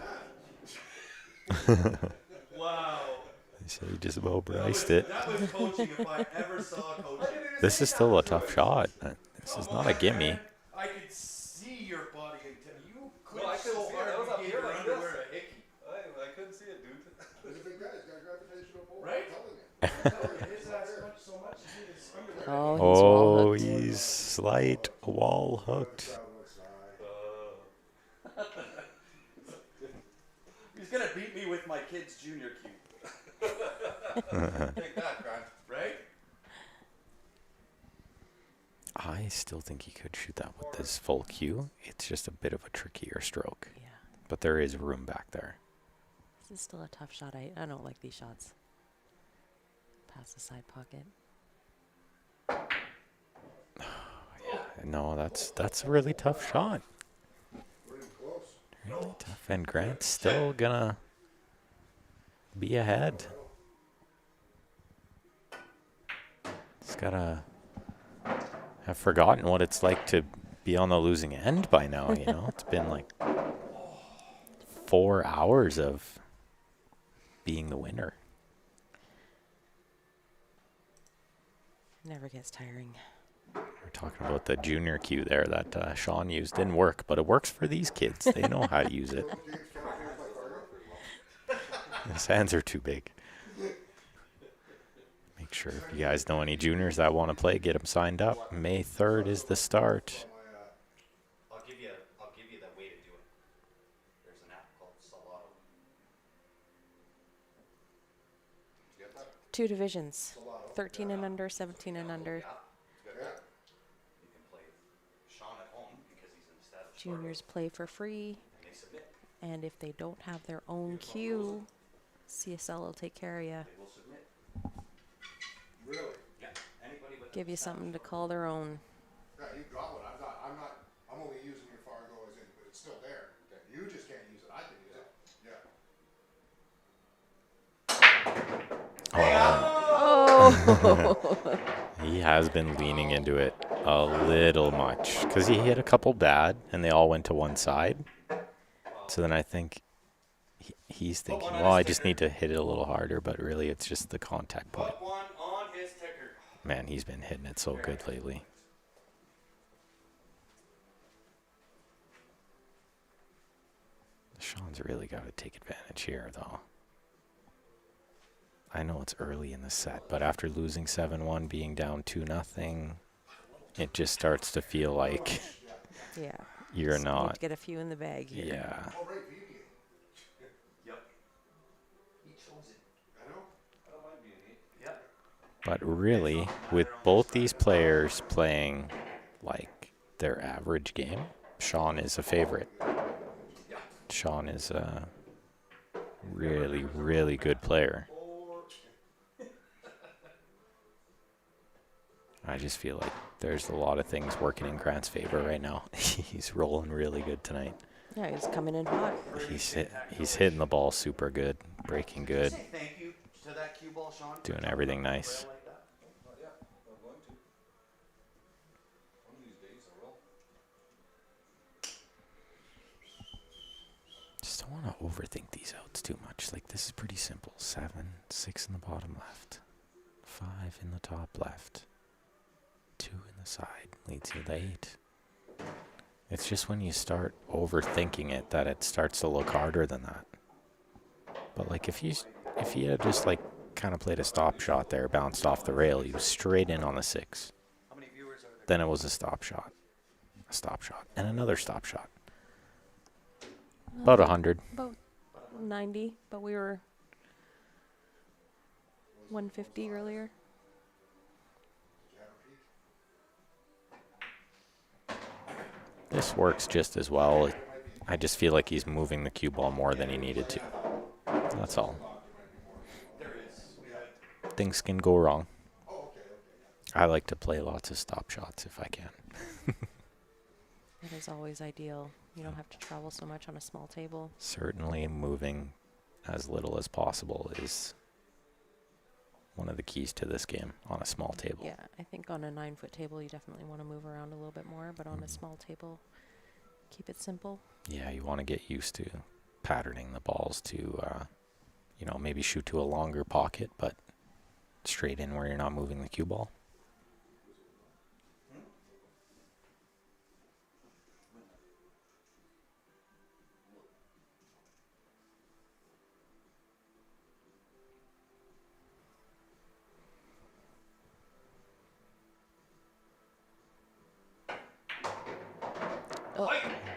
Wow. They say he just about briced it. That was coaching if I ever saw coaching. This is still a tough shot. This is not a gimme. I could see your body until you could No, I couldn't so see it. I was hard up you gave here your like underwear this. a hickey. I couldn't see it, dude. He's a big guy. He's got a gravitational pull. Right? I'm telling you. His ass much so much as his underwear. Oh, he's wall Oh, hooked. he's slight wall hooked. He's gonna beat me with my kid's junior cue. Take that, Grant. Right? I still think he could shoot that with his full cue. It's just a bit of a trickier stroke. Yeah. But there is room back there. This is still a tough shot. I don't like these shots. Past the side pocket. No, that's a really tough shot. We're in close. Really tough. And Grant's still gonna be ahead. He's gotta have forgotten what it's like to be on the losing end by now, you know? It's been like 4 hours of being the winner. Never gets tiring. We're talking about the junior cue there that Sean used. Didn't work, but it works for these kids. They know how to use it. His hands are too big. Make sure if you guys know any juniors that want to play, get them signed up. May 3rd is the start. I'll give you that way to do it. There's an app called Salado. Get that? 2 divisions. 13 and under, 17 and under. You can play Sean at home because he's in established Juniors play for free. and they submit. And if they don't have their own cue, CSL will take care of you. They will submit. Really? Yeah. Anybody with Give you something to call their own. Yeah, you got one. I'm only using your Fargo as in, but it's still there. You just can't use it. I can use it. Yeah. Oh! He has been leaning into it a little much because he hit a couple bad and they all went to one side. So then I think he's thinking, well, I just need to hit it a little harder, but really it's just the contact point. Put one on his ticker. Man, he's been hitting it so good lately. Sean's really got to take advantage here, though. I know it's early in the set, but after losing 7-1, being down 2-0, it just starts to feel like Yeah. you're Just need not. to get a few in the bag here. Yeah. Oh, right, VBA. Yep. He chose it. I know. I don't mind being neat. Yep. But really, with both these players playing like their average game, Sean is a favorite. Sean is a really, really good player. I just feel like there's a lot of things working in Grant's favor right now. He's rolling really good tonight. Yeah, he's coming in hot. He's hitting the ball super good, breaking good, Say thank you to that cue ball, Sean. doing everything nice. Like that. Not yet. I'm going to. One of these days I will. Just don't want to overthink these outs too much. Like, this is pretty simple. 7, 6 in the bottom left, 5 in the top left, 2 in the side leads you to 8. It's just when you start overthinking it that it starts to look harder than that. But like if you had just like kind of played a stop shot there, bounced off the rail, you was straight in on the 6. How many viewers are there? Then it was a stop shot, and another stop shot. About 100. About 90, but we were 150 earlier. This works just as well. I just feel like he's moving the cue ball more than he needed to. That's all. Things can go wrong. I like to play lots of stop shots if I can. It is always ideal. You don't have to travel so much on a small table. Certainly moving as little as possible is one of the keys to this game on a small table. Yeah, I think on a 9-foot table, you definitely want to move around a little bit more, but on a small table, keep it simple. Yeah, you want to get used to patterning the balls to, maybe shoot to a longer pocket, but straight in where you're not moving the cue ball.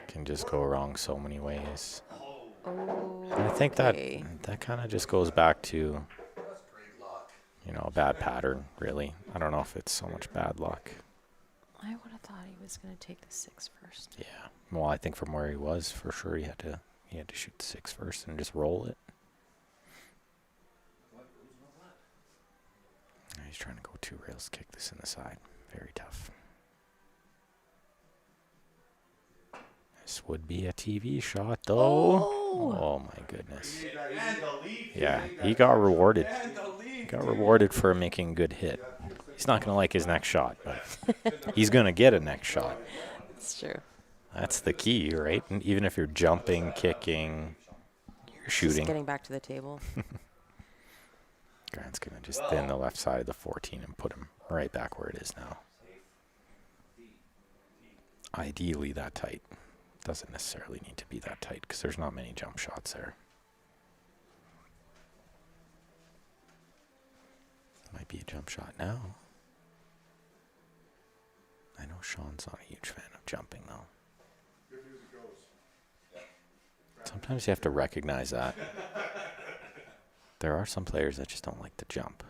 Can just go wrong so many ways. Oh, And I think that kind of just goes back to, a bad pattern, really. I don't know if it's so much bad luck. I would have thought he was going to take the 6 first. Yeah. Well, I think from where he was, for sure, he had to shoot the 6 first and just roll it. He's trying to go 2 rails, kick this in the side. Very tough. This would be a TV shot, though. Oh my goodness. Yeah, he got rewarded. He got rewarded for making a good hit. He's not going to like his next shot, but he's going to get a next shot. That's true. That's the key, right? And even if you're jumping, kicking, you're shooting. Just getting back to the table. Grant's going to just thin the left side of the 14 and put him right back where it is now. Ideally that tight. Doesn't necessarily need to be that tight because there's not many jump shots there. Might be a jump shot now. I know Sean's not a huge fan of jumping though. Sometimes you have to recognize that. There are some players that just don't like to jump.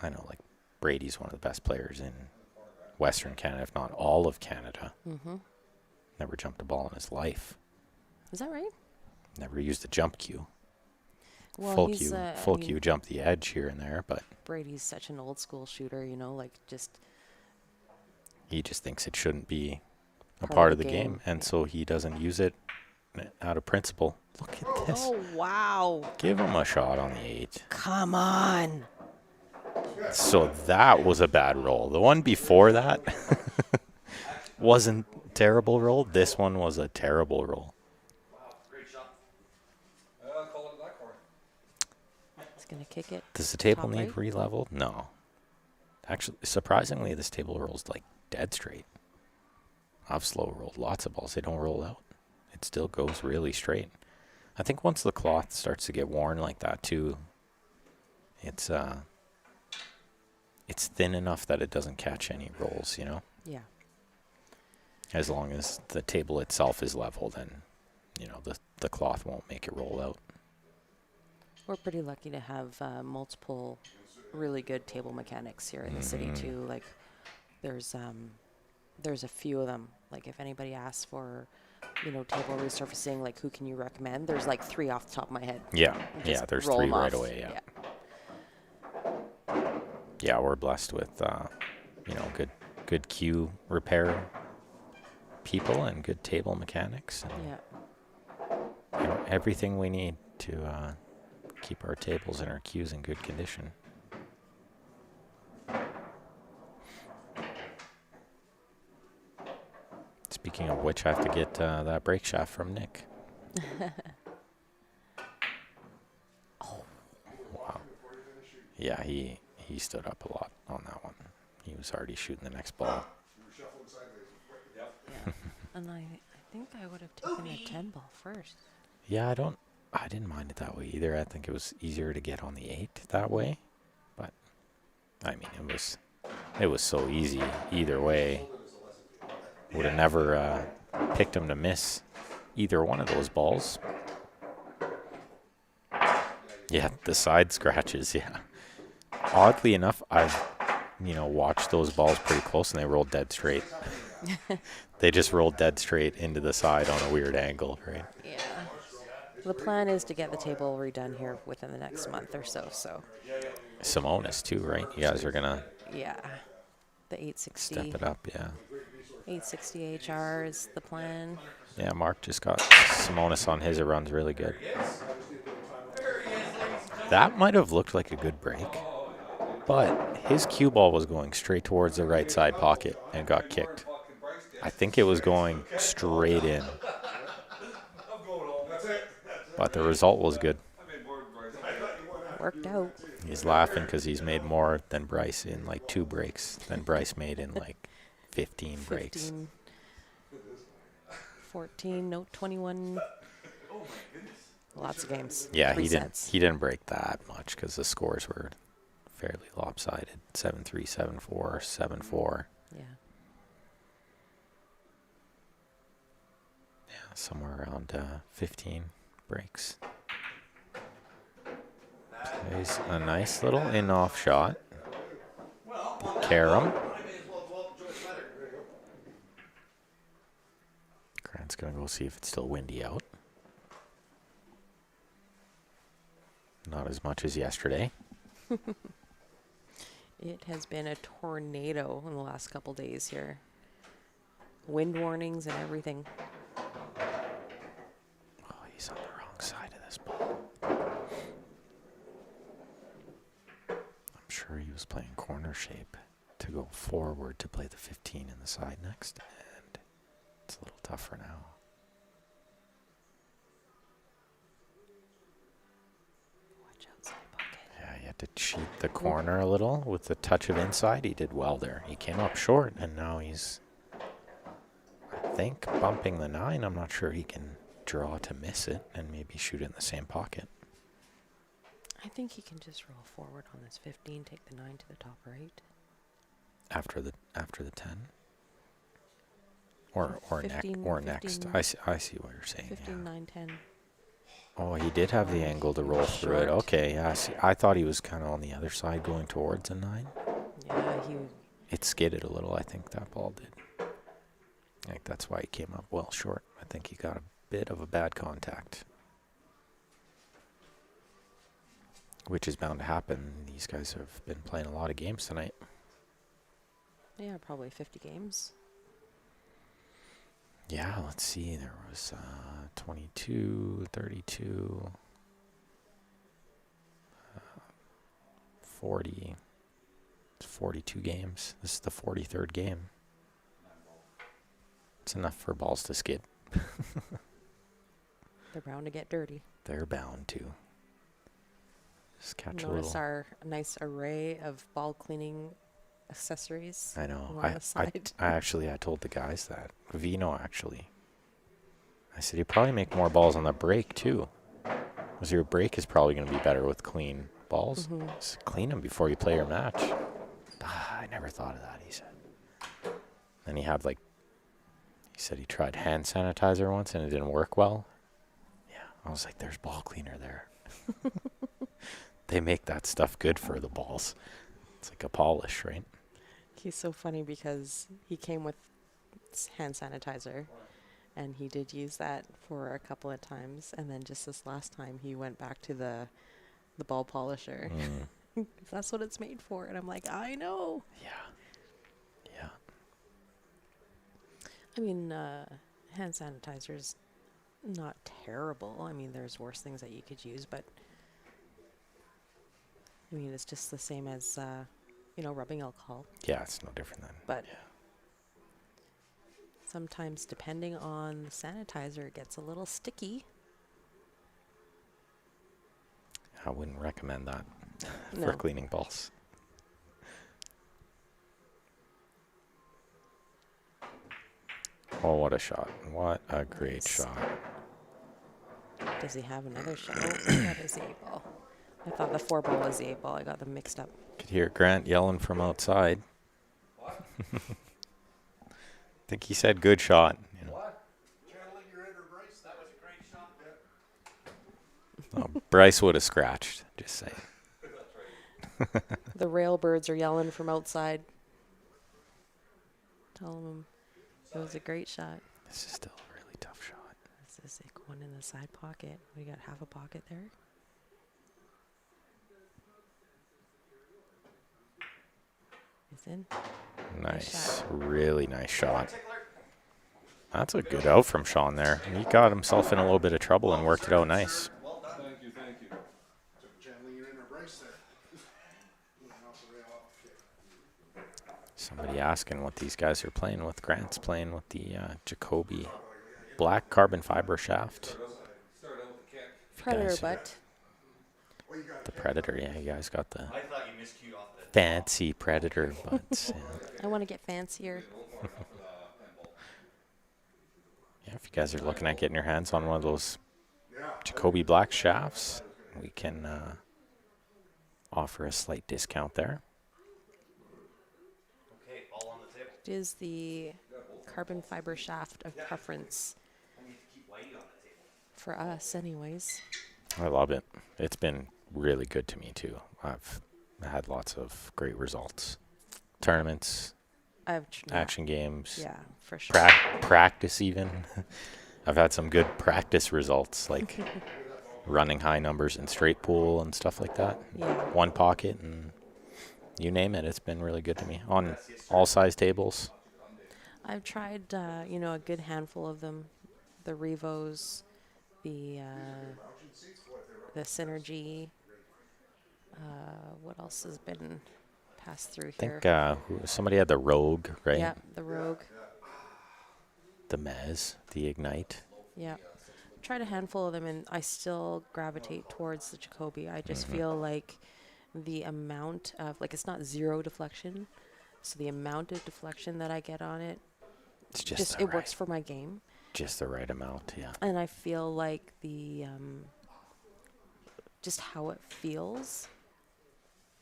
I know, like, Brady's one of the best players in Western Canada, if not all of Canada. Mm-hmm. Never jumped a ball in his life. Is that right? Never used a jump cue. Well, full cue jump the edge here and there, but Brady's such an old school shooter, just he just thinks it shouldn't be a part of the game, and so he doesn't use it out of principle. Look at this. Oh, wow. Give him a shot on the 8. Come on. So that was a bad roll. The one before that wasn't terrible roll. This one was a terrible roll. Great shot. I'll call it that corner. He's going to kick it. Does the table Top need right? re-leveled? No. Actually, surprisingly, this table rolls like dead straight. I've slow rolled lots of balls. They don't roll out. It still goes really straight. I think once the cloth starts to get worn like that too, it's thin enough that it doesn't catch any rolls, Yeah. As long as the table itself is level, then, the cloth won't make it roll out. We're pretty lucky to have multiple really good table mechanics here in the city too. Like there's a few of them. Like if anybody asks for, table resurfacing, like who can you recommend? There's like 3 off the top of my head. Yeah, Just there's roll 3 them right off. away. Yeah, we're blessed with good queue repair people and good table mechanics and everything we need to keep our tables and our queues in good condition. Speaking of which, I have to get that brake shaft from Nick. Oh, wow. Yeah, he stood up a lot on that one. He was already shooting the next ball. You were shuffling sideways. Yep. Yeah. And I think I would have taken a 10 ball first. Yeah, I didn't mind it that way either. I think it was easier to get on the 8 that way. But I mean, it was so easy either way. Would have never picked him to miss either one of those balls. Yeah, the side scratches, yeah. Oddly enough, I've watched those balls pretty close and they rolled dead straight. They just rolled dead straight into the side on a weird angle, right? Yeah. The plan is to get the table redone here within the next month or so. Simonis too, right? You guys are gonna Yeah. The 860. step it up, yeah. 860 HR is the plan. Yeah, Mark just got Simonis on his. It runs really good. That might have looked like a good break, but his cue ball was going straight towards the right side pocket and got kicked. I think it was going straight in, but the result was good. Worked out. He's laughing because he's made more than Bryce in like 2 breaks than Bryce made in like 15 breaks. 15, 14, no, 21. Lots of games. Yeah, 3 he sets. didn't break that much because the scores were fairly lopsided. 7-3, 7-4, 7-4. Yeah. Yeah, somewhere around 15 breaks. There's a nice little in-off shot. Carom. Grant's going to go see if it's still windy out. Not as much as yesterday. It has been a tornado in the last couple days here. Wind warnings and everything. Oh, he's on the wrong side of this ball. I'm sure he was playing corner shape to go forward to play the 15 in the side next, and it's a little tougher now. Watch outside pocket. Yeah, he had to cheat the corner a little with the touch of inside. He did well there. He came up short, and now he's, I think, bumping the 9. I'm not sure he can draw to miss it and maybe shoot it in the same pocket. I think he can just roll forward on this 15, take the 9 to the top right. After the 10, or 15, next. 15, I see what you're saying. 15, Yeah. 9, 10. Oh, he did have the angle to roll through it. Short. Okay, yeah. I thought he was kind of on the other side going towards a 9. Yeah, It skidded a little. I think that ball did. I think that's why he came up well short. I think he got a bit of a bad contact, which is bound to happen. These guys have been playing a lot of games tonight. yeah, probably 50 games. Yeah, let's see. There was 22, 32, 40. It's 42 games. This is the 43rd game. It's enough for balls to skid. They're bound to get dirty. They're bound to. Just catch a Notice little. our nice array of ball cleaning accessories. I know. along the side. I told the guys that. Vino, actually. I said, you probably make more balls on the break, too. Because your break is probably going to be better with clean balls. Mhm. Just clean them before you play your match. I never thought of that, he said. Then he had, he said he tried hand sanitizer once and it didn't work well. Yeah. I was like, there's ball cleaner there. They make that stuff good for the balls. It's like a polish, right? He's so funny because he came with hand sanitizer, and he did use that for a couple of times, and then just this last time he went back to the ball polisher. That's what it's made for, and I'm like, I know. Yeah. I mean, hand sanitizer's not terrible. I mean, there's worse things that you could use, but I mean, it's just the same as rubbing alcohol. Yeah, it's no different than. But sometimes, depending on the sanitizer, it gets a little sticky. I wouldn't recommend that No. for cleaning balls. Oh, what a shot. What a great Nice. shot. Does he have another shot? Oh, that is the 8-ball. I thought the 4-ball was the 8-ball. I got them mixed up. Could hear Grant yelling from outside. I think he said good shot. You know. What? Channeling your inner Bryce. That was a great shot. Oh, Bryce would have scratched. Just saying. The railbirds are yelling from outside. Telling them it was a great shot. This is still a really tough shot. This is one in the side pocket. We got half a pocket there. It's in. Nice. shot. Really nice shot. That's a good out from Sean there. He got himself in a little bit of trouble and worked it out nice. Well done. Thank you, thank you. So channeling your inner Bryce there. Moving off the rail. Okay. Somebody asking what these guys are playing with. Grant's playing with the Jacoby black carbon fiber shaft. Start out with a kick. Predator Guys, butt. Well, you got The Predator, yeah, you guys got the I thought you miscued off the. fancy Predator butts. Yeah. I want to get fancier. Yeah, if you guys are looking at getting your hands on one of those yeah. Jacoby black shafts, we can offer a slight discount there. Okay, ball on the table. It is the carbon fiber shaft of preference I need to keep Whitey on the table. for us, anyways. I love it. It's been really good to me too. I've had lots of great results. Tournaments, action games, Yeah, for sure. practice even. I've had some good practice results, like running high numbers in straight pool and stuff like that. Yeah. One pocket and you name it. It's been really good to me on all size tables. I've tried, a good handful of them. The Revos, the Synergy. What else has been passed through I here? think somebody had the Rogue, right? Yeah, the Rogue. The Mez, the Ignite. Yeah. Tried a handful of them, and I still gravitate towards the Jacoby. I just feel like the amount of, it's not zero deflection. So the amount of deflection that I get on it, It's just the it right, works for my game. just the right amount, yeah. And I feel like just how it feels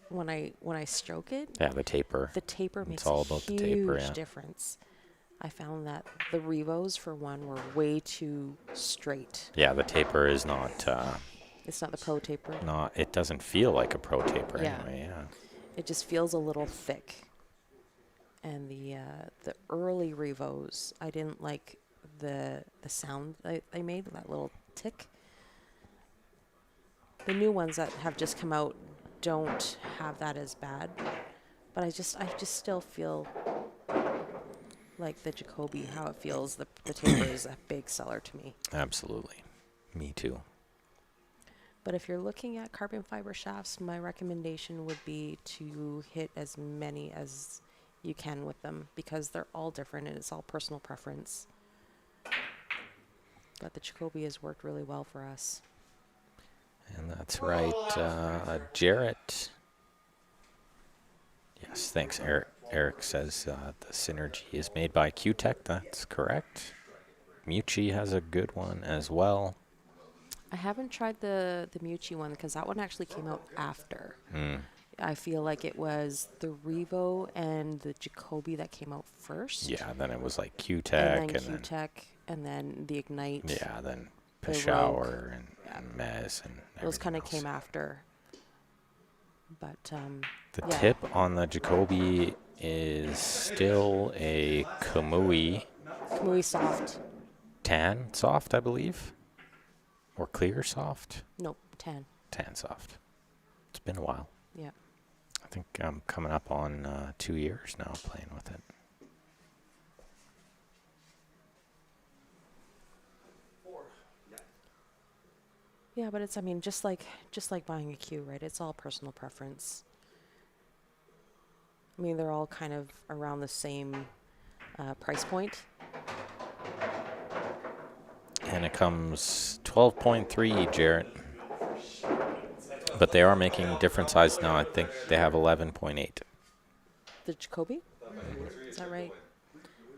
when I stroke it, Yeah, the taper. the taper It's makes all a about the huge taper, yeah. difference. I found that the Revos, for one, were way too straight. Yeah, the taper is not, It's not the pro taper. it doesn't feel like a pro taper Yeah. anyway, yeah. It just feels a little thick. And the early Revos, I didn't like the sound they made, that little tick. The new ones that have just come out don't have that as bad. But I just still feel like the Jacoby, how it feels, the taper is a big seller to me. Absolutely. Me too. But if you're looking at carbon fiber shafts, my recommendation would be to hit as many as you can with them, because they're all different and it's all personal preference. But the Jacoby has worked really well for us. And that's right, Jarrett. Yes, thanks, Eric. Eric says the Synergy is made by Q-Tech. That's correct. Mucci has a good one as well. I haven't tried the Mucci one because that one actually came out after. I feel like it was the Revo and the Jacoby that came out first. Yeah, then it was like Q-Tech. And then Q-Tech, and then the Ignite. Yeah, then the Peshawar Rogue. and Mez and Those kind of everything came else. after. But The yeah. tip on the Jacoby is still a Kamui Kamui soft. tan soft, I believe. Or clear soft. Nope, 10. Tan soft. It's been a while. Yeah. I think I'm coming up on 2 years now playing with it. Yeah, but it's, I mean, just like buying a cue, right? It's all personal preference. I mean, they're all kind of around the same price point. And it comes 12.3, Jarrett. But they are making different sizes now. I think they have 11.8. The Jacoby? Is that right?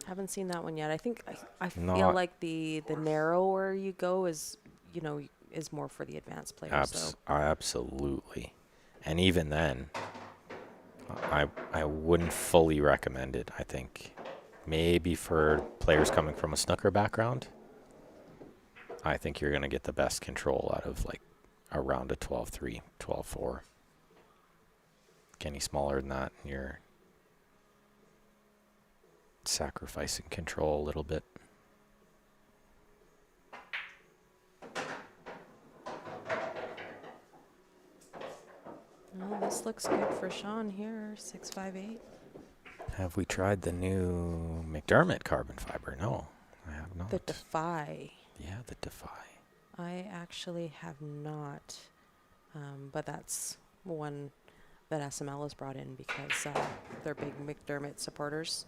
Haven't seen that one yet. I think I feel Not- like the narrower you go is, you know, is more for the advanced players. So Absolutely. And even then, I wouldn't fully recommend it. I think maybe for players coming from a snooker background, I think you're going to get the best control out of like around a 12.3, 12.4. Any smaller than that, you're sacrificing control a little bit. well, this looks good for Sean here, 658. Have we tried the new McDermott carbon fiber? No, I have not. The Defy. Yeah, the Defy. I actually have not, but that's one that SML has brought in because they're big McDermott supporters.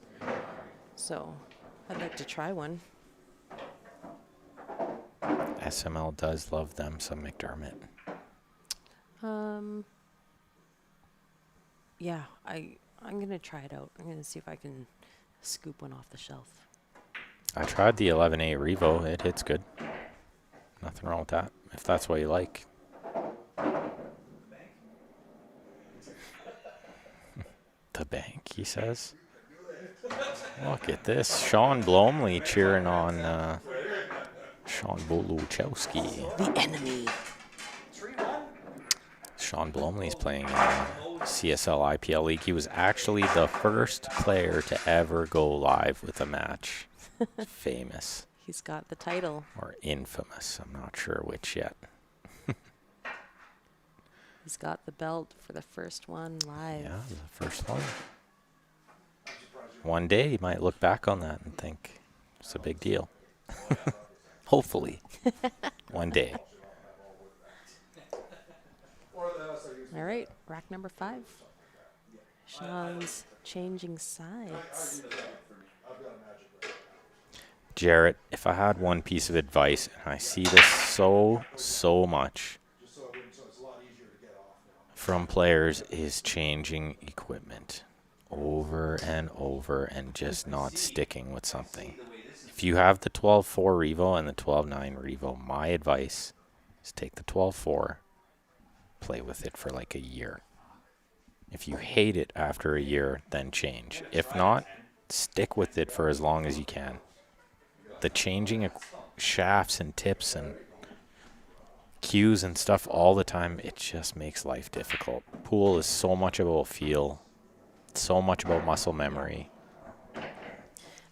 So I'd like to try one. SML does love them some McDermott. Yeah, I'm gonna try it out. I'm gonna see if I can scoop one off the shelf. I tried the 11A Revo. It hits good. Nothing wrong with that, if that's what you like. The bank, he says. Look at this. Sean Blomley cheering on Sean Boluchowski. The enemy. Sean Blomley's playing CSL IPL League. He was actually the first player to ever go live with a match. Famous. He's got the title. Or infamous. I'm not sure which yet. He's got the belt for the first one live. Yeah, the first one. One day you might look back on that and think it's a big deal. Hopefully. One day. All right, rack number 5. Sean's changing sides. Jarrett, if I had one piece of advice, and I see this so much from players, is changing equipment over and over and just not sticking with something. If you have the 12.4 Revo and the 12.9 Revo, my advice is take the 12.4, play with it for like a year. If you hate it after a year, then change. If not, stick with it for as long as you can. The changing of shafts and tips and cues and stuff all the time, it just makes life difficult. Pool is so much about feel, so much about muscle memory.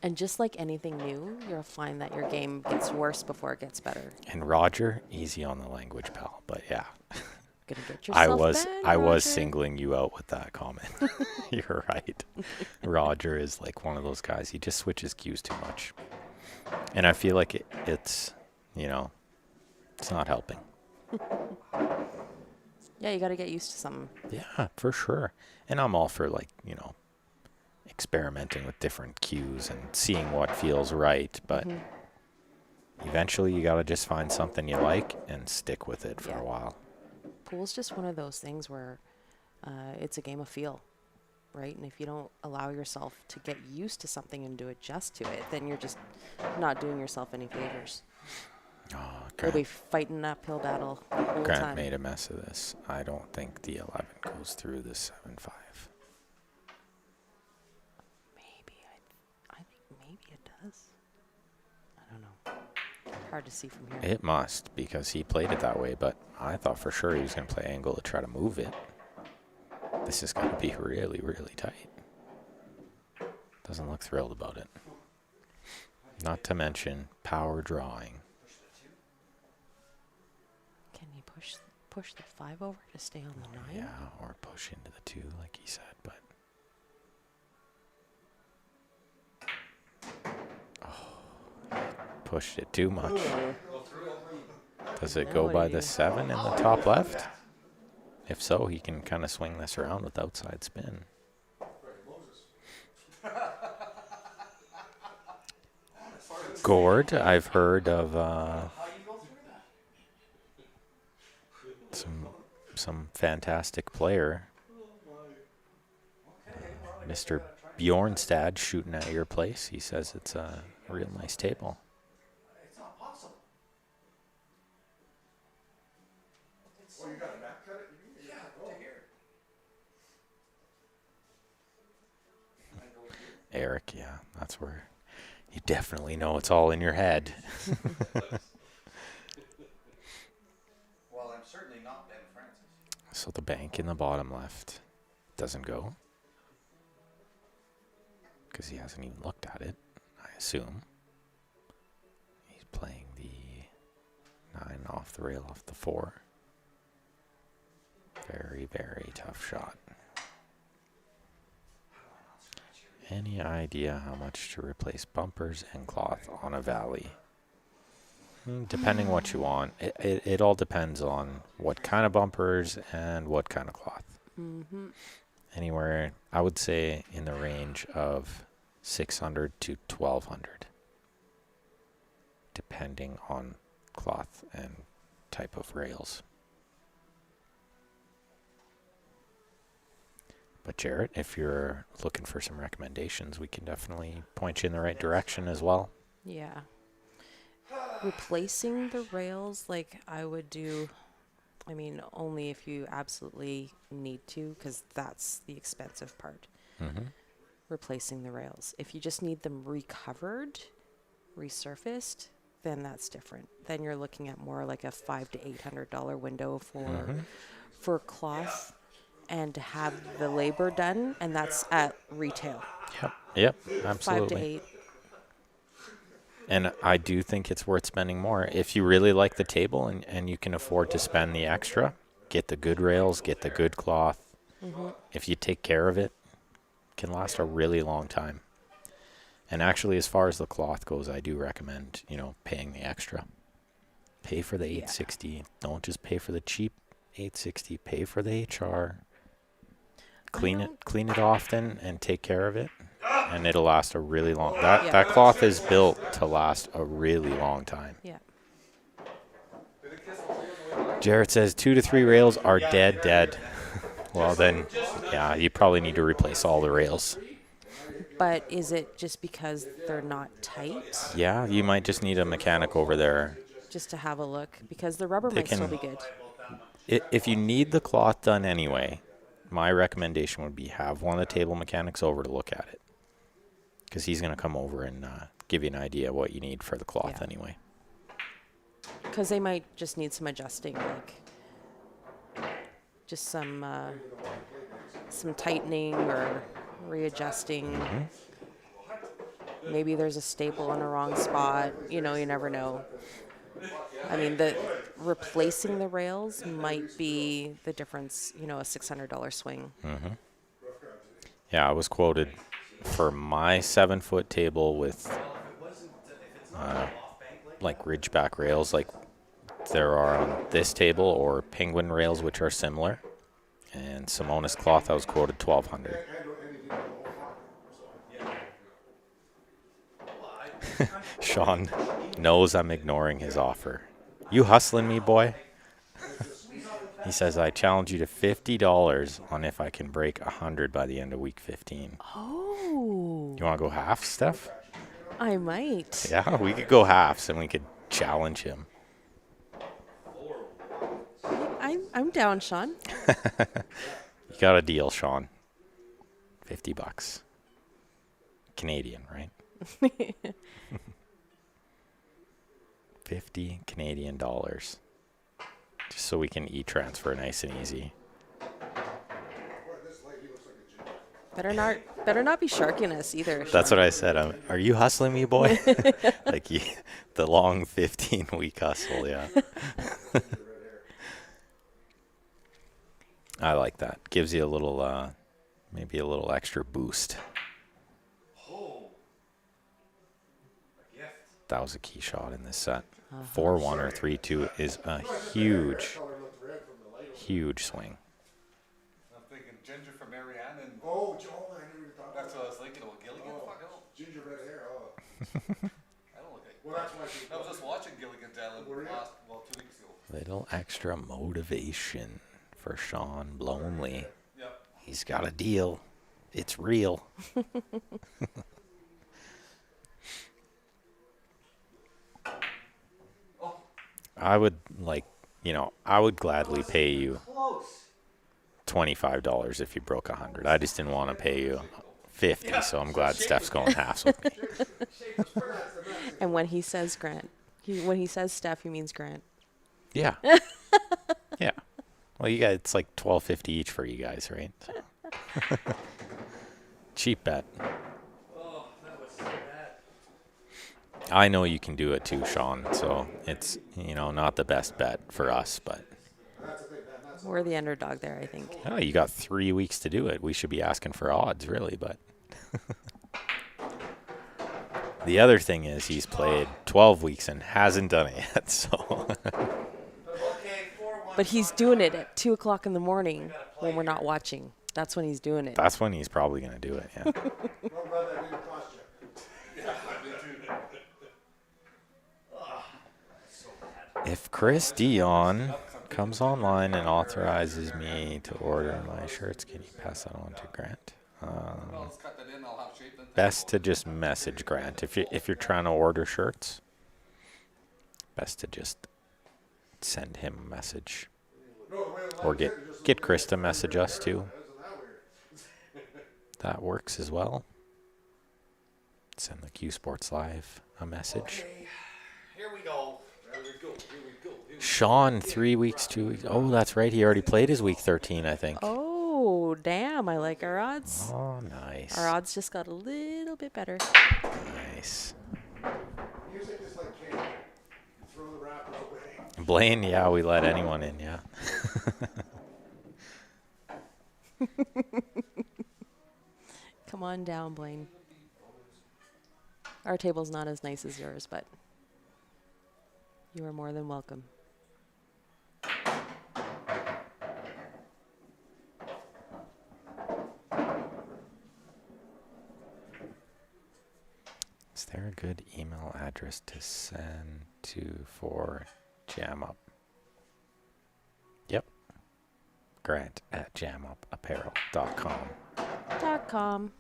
And just like anything new, you'll find that your game gets worse before it gets better. And Roger, easy on the language, pal. But yeah, Gonna get yourself I banned, was Roger. singling you out with that comment. You're right. Roger is like one of those guys. He just switches cues too much. And I feel like it's, you know, it's not helping. Yeah, you got to get used to something. Yeah, for sure. And I'm all for, like, you know, experimenting with different cues and seeing what feels right. But eventually you got to just find something you like and stick with it for a while. Pool's just one of those things where it's a game of feel, right? And if you don't allow yourself to get used to something and to adjust to it, then you're just not doing yourself any favors. Oh, You'll be fighting an uphill battle the whole Grant time. made a mess of this. I don't think the 11 goes through the 7.5. Maybe. I think maybe it does. I don't know. Hard to see from here. It must, because he played it that way, but I thought for sure he was going to play angle to try to move it. This is going to be really, really tight. Doesn't look thrilled about it. Not to mention power drawing. Can you push the 5 over to stay on the 9? Yeah, or push into the 2 like he said, but pushed it too much. Does it go by the 7 in the top left? If so, he can kind of swing this around with outside spin. Gord, I've heard of some fantastic player, Mr. Bjornstad, shooting at your place. He says it's a real nice table. It's not possible. It's Oh, you got a back cut it? yeah, to here. Eric, yeah, that's where you definitely know it's all in your head. Well, I'm certainly not Ben Francis. So the bank in the bottom left doesn't go because he hasn't even looked at it, I assume. He's playing the 9 off the rail off the 4. Very, very tough shot. Any idea how much to replace bumpers and cloth on a valley? Depending what you want. It all depends on what kind of bumpers and what kind of cloth. Mm-hmm. Anywhere, I would say, in the range of 600 to 1200, depending on cloth and type of rails. But Jarrett, if you're looking for some recommendations, we can definitely point you in the right direction as well. Yeah. Replacing the rails, like I would do, I mean, only if you absolutely need to, because that's the expensive part. Mm-hmm. Replacing the rails. If you just need them recovered, resurfaced, then that's different. Then you're looking at more like a $500 to $800 window for cloth and to have the labor done, and that's at retail. Yep, 5 absolutely. to 8. And I do think it's worth spending more. If you really like the table and you can afford to spend the extra, get the good rails, get the good cloth. Mm-hmm. If you take care of it, it can last a really long time. And actually, as far as the cloth goes, I do recommend, paying the extra. Pay for the 860. Don't just pay for the cheap 860. Pay for the HR. Clean it often and take care of it. And it'll last a really long. That cloth is built to last a really long time. Yeah. Jarrett says 2 to 3 rails are dead. Well then, yeah, you probably need to replace all the rails. But is it just because they're not tight? Yeah, you might just need a mechanic over there. Just to have a look, because the rubber They might still can- be good. If you need the cloth done anyway, my recommendation would be have one of the table mechanics over to look at it. Because he's going to come over and give you an idea what you need for the cloth Yeah. anyway. Because they might just need some adjusting, like just some tightening or readjusting. Mm-hmm. Maybe there's a staple in the wrong spot. You never know. I mean, replacing the rails might be the difference. A $600 swing. Mm-hmm. Yeah, I was quoted for my 7-foot table with like ridgeback rails like there are on this table, or penguin rails which are similar, and Simonis cloth I was quoted $1,200. Sean knows I'm ignoring his offer. You hustling me, boy? He says, I challenge you to $50 on if I can break 100 by the end of week 15. Oh, You want to go half, Steph? I might. Yeah, we could go halves and we could challenge him. I'm down, Sean. You got a deal, Sean. $50. Canadian, right? 50 Canadian dollars. Just so we can e-transfer nice and easy. Better not be sharking us either. That's what I said. Are you hustling me, boy? Like the long 15-week hustle, yeah. I like that. Gives you a little, maybe a little extra boost. Oh. A gift. That was a key shot in this set. 4-1 or 3-2 is a huge, huge swing. I'm thinking ginger for Marianne, and Oh, Joe, I never even thought that's about what I was thinking. Oh, Gilligan? that. Fuck, Oh, ginger red hair, oh. I don't look like. Well, that's why she. I was just watching Gilligan Talent Were you? last, 2 weeks ago. Little extra motivation for Sean Blomley. Yep. He's got a deal. It's real. I would I would gladly pay you Close. $25 if you broke 100. I just didn't want to pay you 50, so I'm glad Steph's going halves with me. And when he says Grant, when he says Steph, he means Grant. Yeah. Yeah. Well, you guys, it's like $12.50 each for you guys, right? So. Cheap bet. Oh, that was so bad. I know you can do it too, Sean. So it's not the best bet for us, but We're the underdog there, I think. oh, you got 3 weeks to do it. We should be asking for odds, really, but. The other thing is he's played 12 weeks and hasn't done it yet, so. Okay, 4-1. But he's doing it at 2 o'clock in the morning when we're not watching. That's when he's doing it. That's when he's probably going to do it, yeah. I'm glad that didn't cost you. Yeah, I did too. So bad. If Chris Dion comes online and authorizes me to order my shirts, can you pass that on to Grant? Well, let's cut that in. I'll have shape then. Best to just message Grant. If you're trying to order shirts, best to just send him a message. Or get Chris to message us too. That works as well. Send the Q Sports Live a message. Okay, here we go. Sean, 3 weeks, 2 weeks. Oh, that's right. He already played his week 13, I think. Oh, damn. I like our odds. Oh, nice. Our odds just got a little bit better. Nice. Music is like candy. You throw the wrapper away. Blaine, yeah, we let anyone in, yeah. Come on down, Blaine. Our table's not as nice as yours, but you are more than welcome. Is there a good email address to send to for Jam Up? Yep. Grant at jamupapparel.com. .com.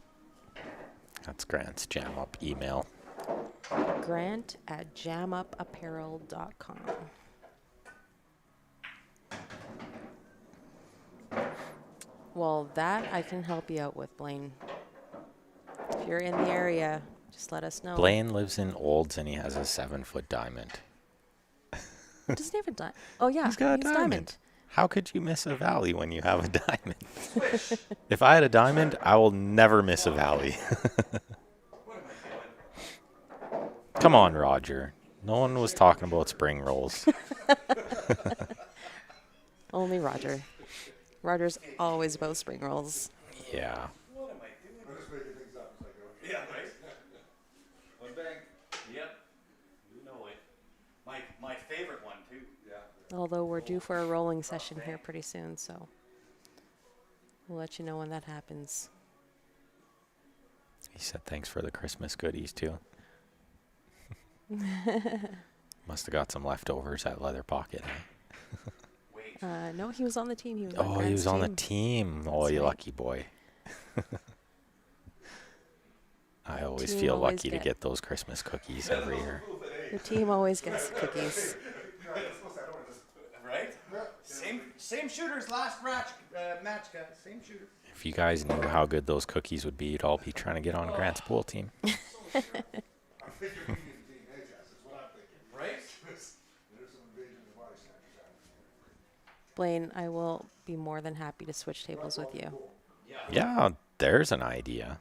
That's Grant's Jam Up email. Grant at jamupapparel.com. Well, that I can help you out with, Blaine. If you're in the area, just let us know. Blaine lives in Olds and he has a 7-foot diamond. Doesn't he have a diamond? Oh, yeah. He's got a he has diamond. How could you miss a valley when you have a diamond? If I had a diamond, I will never miss a valley. Come on, Roger. No one was talking about spring rolls. Only Roger. Roger's always about spring rolls. Yeah. What am I doing? I'm just making things up as I go. Yeah, right? One bank. Yep. You know it. My favorite one, too. Yeah. Although we're due for a rolling session here pretty soon, so we'll let you know when that happens. He said thanks for the Christmas goodies, too. Must have got some leftovers at Leather Pocket. Eh? Wait. No, he was on the team. He was Oh, on he Grant's was on the team. team. Oh, That's you right. lucky boy. I always Team feel always lucky to get those Christmas cookies every year. The team always gets cookies. Right? Same shooters last match, guys. Same shooter. If you guys knew how good those cookies would be, you'd all be trying to get on Grant's pool team. I'm thinking medium teenage, that's what I'm thinking. Right? There's some invasion of the body snatchers happening. Blaine, I will be more than happy to switch tables with you. Yeah, There's an idea.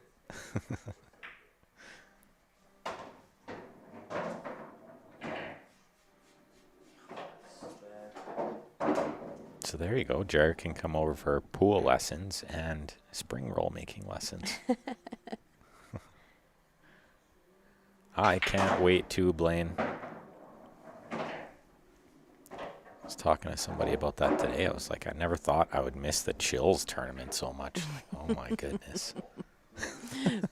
So there you go. Jared can come over for pool lessons and spring roll making lessons. I can't wait to, Blaine. I was talking to somebody about that today. I was like, I never thought I would miss the Chills tournament so much. Like, oh my goodness.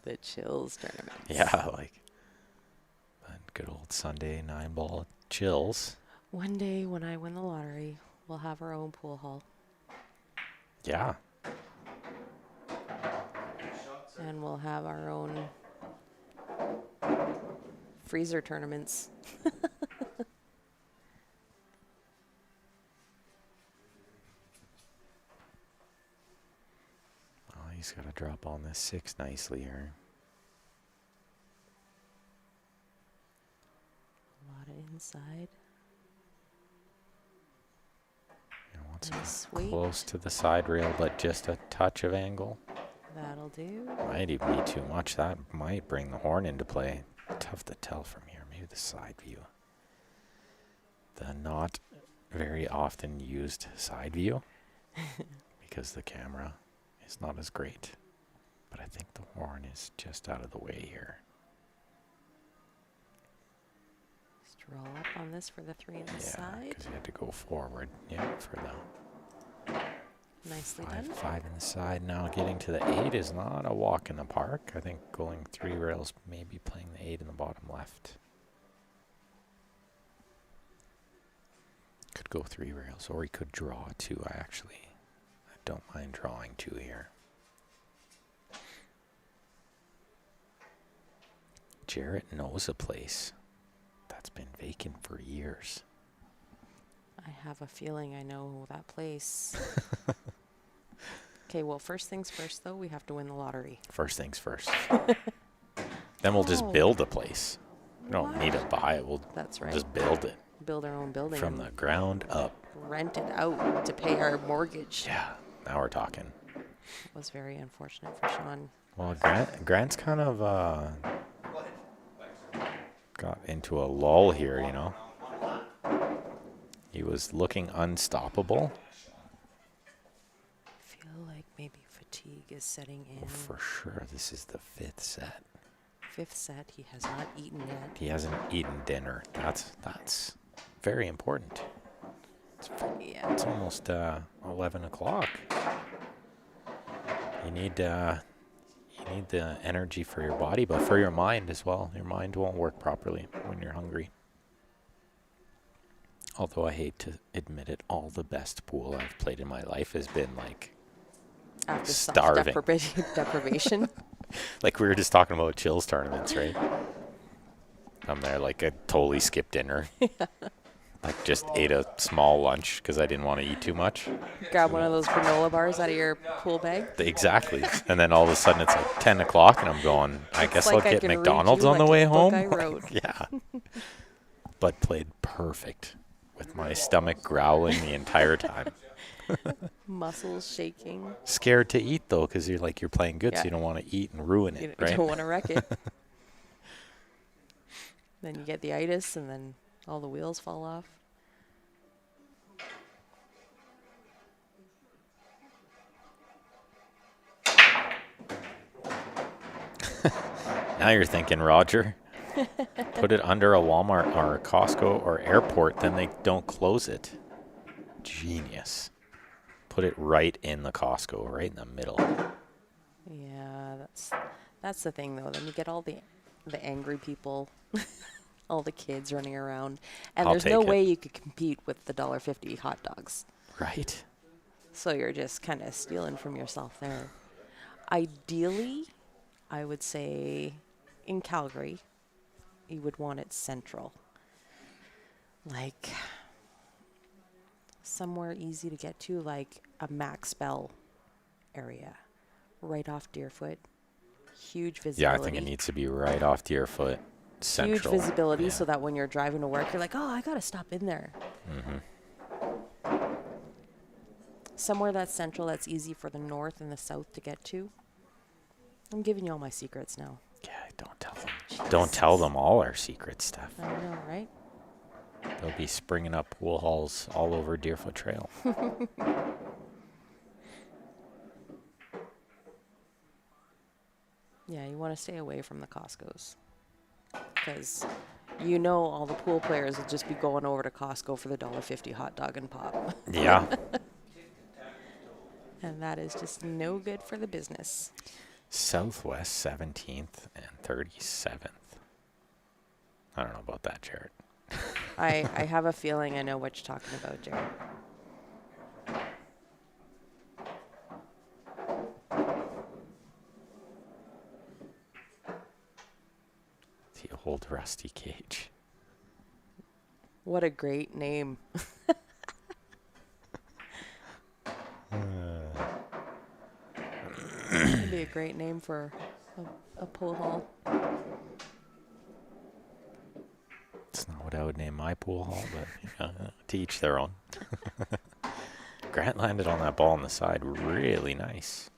The Chills tournament. Yeah, like that good old Sunday 9-ball Chills. One day when I win the lottery, we'll have our own pool hall. Yeah. And we'll have our own freezer tournaments. Oh, he's got to drop on this 6 nicely here. A lot of inside. Wants Nice it sweep. close to the side rail, but just a touch of angle. That'll do. Might even be too much. That might bring the horn into play. Tough to tell from here. Maybe the side view. The not very often used side view. Because the camera is not as great. But I think the horn is just out of the way here. Just roll up on this for the 3 on the Yeah, side. because you had to go forward. Yeah, for the Nicely five, done. 5 in the side. Now getting to the 8 is not a walk in the park. I think going 3 rails, maybe playing the 8 in the bottom left. Could go 3 rails, or he could draw 2. I don't mind drawing 2 here. Jarrett knows a place that's been vacant for years. I have a feeling I know that place. Okay, well, first things first, though, we have to win the lottery. First things first. Then we'll just Oh. build a place. We don't need to buy it. We'll That's right. just build it Build our own building. from and the ground up. rent it out to pay our mortgage. Yeah, now we're talking. It was very unfortunate for Sean. Well, Grant's kind of got into a lull here, you know. He was looking unstoppable. I feel like maybe fatigue is setting in. Well, for sure, this is the 5th set. 5th set, he has not eaten yet. He hasn't eaten dinner. That's very important. Yeah. It's almost 11 o'clock. You need the energy for your body, but for your mind as well. Your mind won't work properly when you're hungry. Although I hate to admit it, all the best pool I've played in my life has been like After starving. deprivation. Like we were just talking about Chills tournaments, right? I'm there like I totally skipped dinner. Like just ate a small lunch because I didn't want to eat too much. Grab one of those granola bars out of your pool bag. Exactly. And then all of a sudden it's like 10 o'clock and I'm going, I guess like I'll I get can read McDonald's you on the like way a book home. I wrote. Yeah. But played perfect with my stomach growling the entire time. Muscles shaking. Scared to eat though because you're playing good, so Yeah. you don't want to eat and ruin You it, right? don't want to wreck it. Then you get the itis and then all the wheels fall off. Now you're thinking, Roger, put it under a Walmart or a Costco or airport, then they don't close it. Genius. Put it right in the Costco, right in the middle. Yeah, that's the thing though. Then you get all the angry people, all the kids running around, and I'll there's no take it. way you could compete with the $1.50 hot dogs. Right. So you're just kind of stealing from yourself there. Ideally, I would say in Calgary, you would want it central. Like somewhere easy to get to, like a Max Bell area, right off Deerfoot. Huge visibility. Yeah, I think it needs to be right off Deerfoot, central. Huge visibility Yeah. so that when you're driving to work, you're like, oh, I got to stop in there. Somewhere that's central, that's easy for the north and the south to get to. I'm giving you all my secrets now. Yeah, don't tell them. Don't tell them all our secret stuff. I know, right? They'll be springing up pool halls all over Deerfoot Trail. Yeah, you want to stay away from the Costco's. Because you know all the pool players will just be going over to Costco for the $1.50 hot dog and pop. Yeah. And that is just no good for the business. Southwest 17th and 37th. I don't know about that, Jared. I have a feeling I know what you're talking about, Jared. The old rusty cage. What a great name. That'd be a great name for a pool hall. It's not what I would name my pool hall, but to each their own. Grant landed on that ball on the side really nice.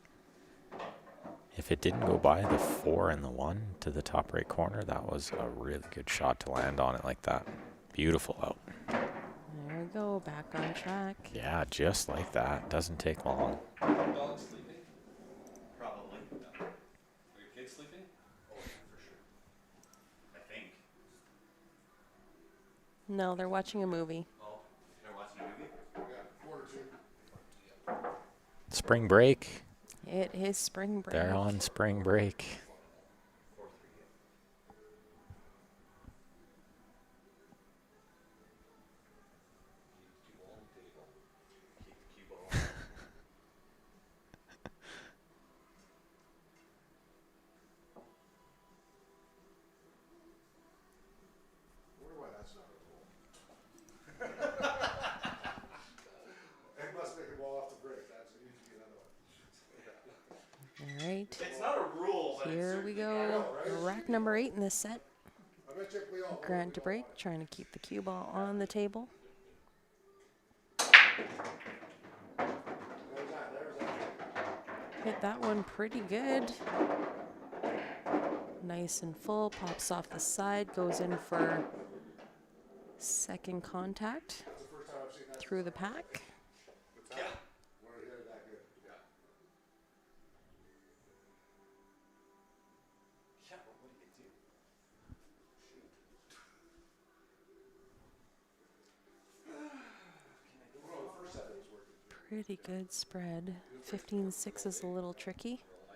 If it didn't go by the 4 and the 1 to the top right corner, that was a really good shot to land on it like that. Beautiful out. There we go, back on track. Yeah, just like that. Doesn't take long. Dog sleeping? Probably. Are your kids sleeping? Oh, yeah, for sure. I think. No, they're watching a movie. Oh, they're watching a movie? Yeah, quarter two. Spring break. It is spring break. They're on spring break. 4-3. Keep on the table. Keep the cue ball. I wonder why that's not a rule. It must make a ball off the break. That's usually another one. All right. It's not a rule, but Here we go. Rack number 8 in this set. I bet you if we all Grant to break, trying to keep the cue ball on the table. There's that. Hit that one pretty good. Nice and full. Pops off the side. Goes in for second contact That's the first time I've seen that. through the pack. Yeah. Where it hit it that good. Yeah. Yeah, but what do you do? Well, the first set it was working. Pretty good spread. 15-6 is a little tricky. I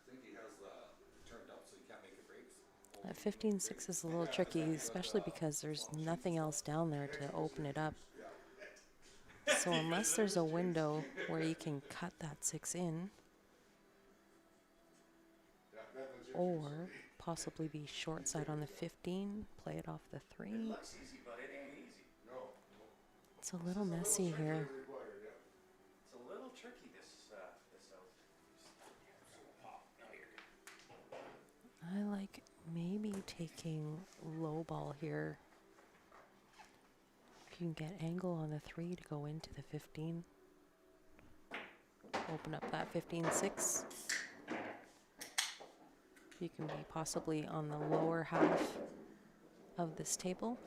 think he has turned up so you can't make it breaks. That 15-6 is a little tricky, especially because there's nothing else down there to open it up. So unless there's a window where you can cut that 6 in, or possibly be short side on the 15, play it off the 3. Looks easy, but it ain't easy. No. It's a little messy here. Required, yeah. It's a little tricky, this out. No, you're good. I like maybe taking low ball here. If you can get angle on the 3 to go into the 15. Open up that 15-6. You can be possibly on the lower half of this table.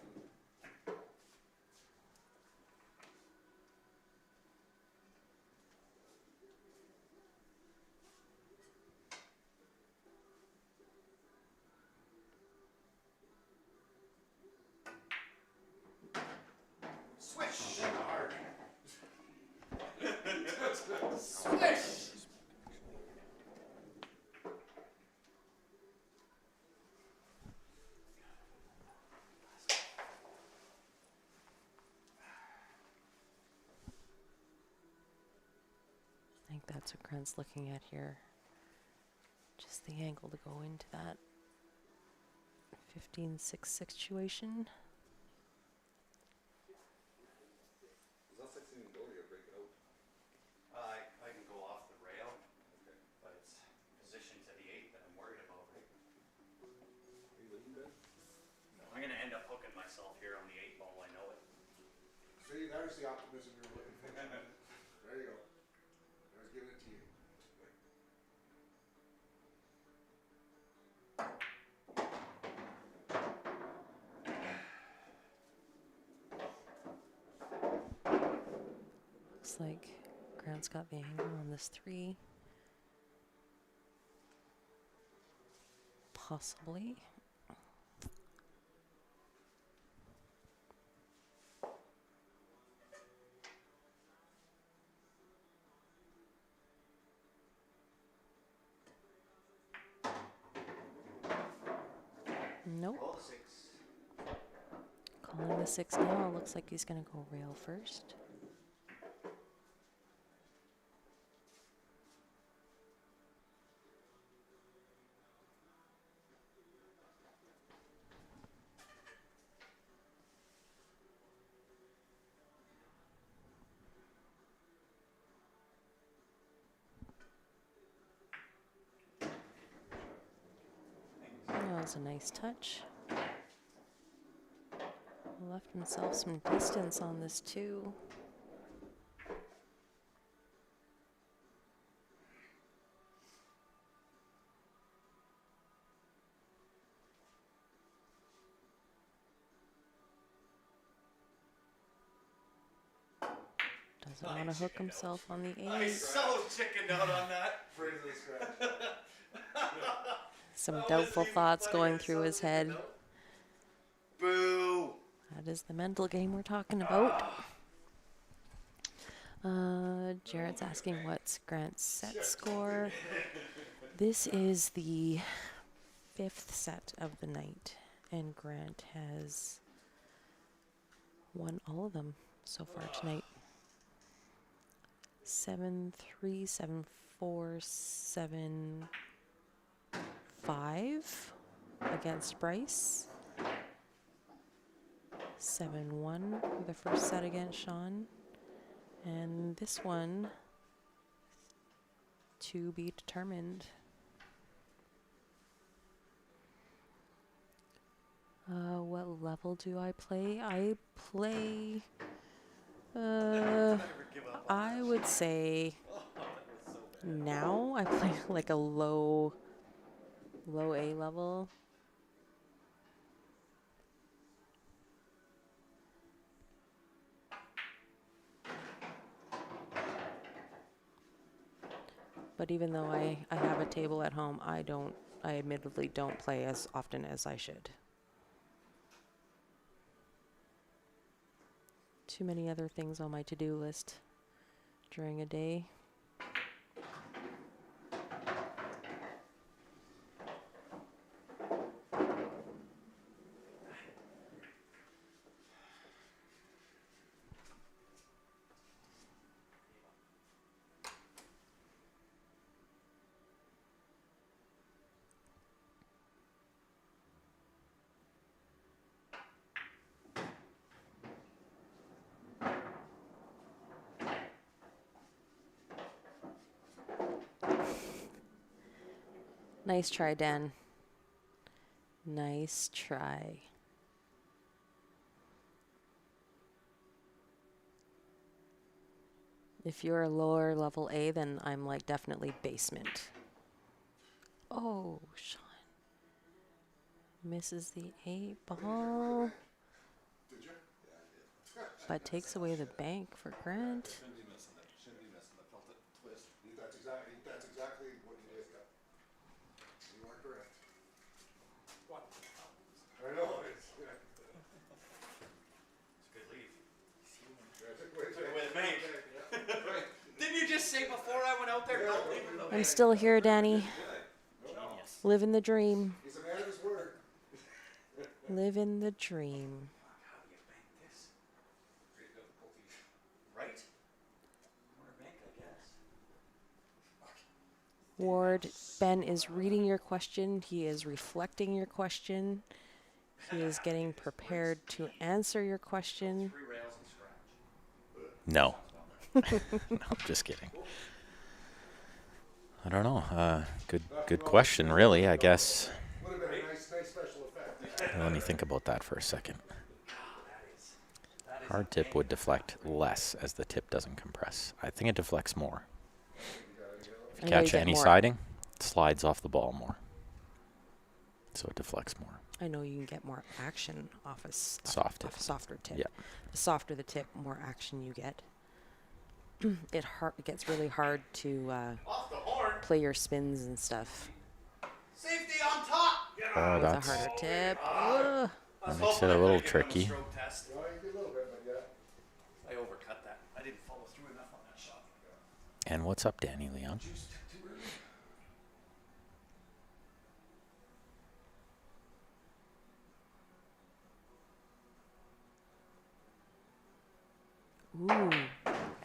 Swish! Hard. Swish! I think that's what Grant's looking at here. Just the angle to go into that 15-6 situation. Is that 16 go or you break it out? I can go off the rail, but it's positioned to the 8 that I'm worried about, right? Are you looking good? I'm gonna end up hooking myself here on the 8 ball, I know it. See, there's the optimism you're looking for. There you go. I was giving it to you. Looks like Grant's got the angle on this 3. Possibly. Nope. Roll the 6. Calling the 6 now. Looks like he's going to go rail first. That was a nice touch. Left himself some distance on this too. Doesn't want to hook himself on the I 8. so chickened out on that. Afraid of the scratch. Some doubtful thoughts going through his head. Boo! That is the mental game we're talking about. Jared's asking what's Grant's set score. This is the 5th set of the night, and Grant has won all of them so far tonight. 7-3, 7-4, 7-5 against Bryce. 7-1 for the first set against Sean. And this one to be determined. What level do I play? I play, I would say now I play like a low A level. But even though I have a table at home, I admittedly don't play as often as I should. Too many other things on my to-do list during a day. Nice try, Dan. Nice try. If you're a lower level A, then I'm like definitely basement. Oh, Sean. Misses the 8 ball. Did you? But takes away the bank for Grant. Shouldn't be missing it. Shouldn't be missing it. Felt it twist. That's exactly what you did. You are correct. What? I know. It's It's a good lead. with bank. Didn't you just say before I went out there, don't leave him the I'm still here, Danny. Genius. Living the dream. He's a man of his word. Living the dream. How do you bank this? Great difficulty. Right? Corner bank, I guess. Ward, Ben is reading your question. He is reflecting your question. He is getting prepared to answer your question. 3 rails and scratch. No. No, I'm just kidding. I don't know. Good question, really, I guess. Would have been a nice special effect. Let me think about that for a second. That Hard tip would deflect less as the tip doesn't compress. I think it deflects more. If you I know you catch get any more. siding, it slides off the ball more. So it deflects more. I know you can get more action off a Soft off tip. a softer tip. Yeah. The softer the tip, more action you get. It gets really hard to Off the horn. play your spins and stuff Safety on top. Oh, with a that's harder tip. Ugh. that makes it a little tricky. Stroke test. Well, you did a little bit, but yeah. I overcut that. I didn't follow through enough on that shot. And what's up, Danny Leon? Juice took too early. Ooh,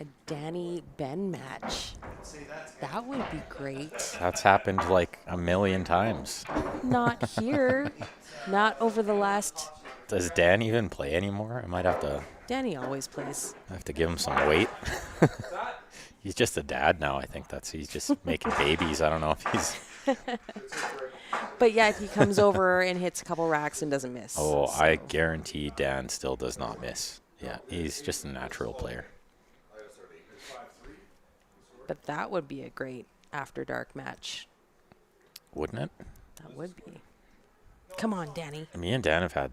a Danny Ben match. See, that's That would be great. That's happened like a million times. Not here. Not over the last. Does Dan even play anymore? I might have Danny always plays. to give him some weight. He's just a dad now. I think he's just making babies. I don't know if he's. But yeah, he comes over and hits a couple racks and doesn't miss. Oh, so. I guarantee Dan still does not miss. Yeah, he's just a natural player. But that would be a great after dark match. Wouldn't it? That would be. Come on, Danny. Me and Dan have had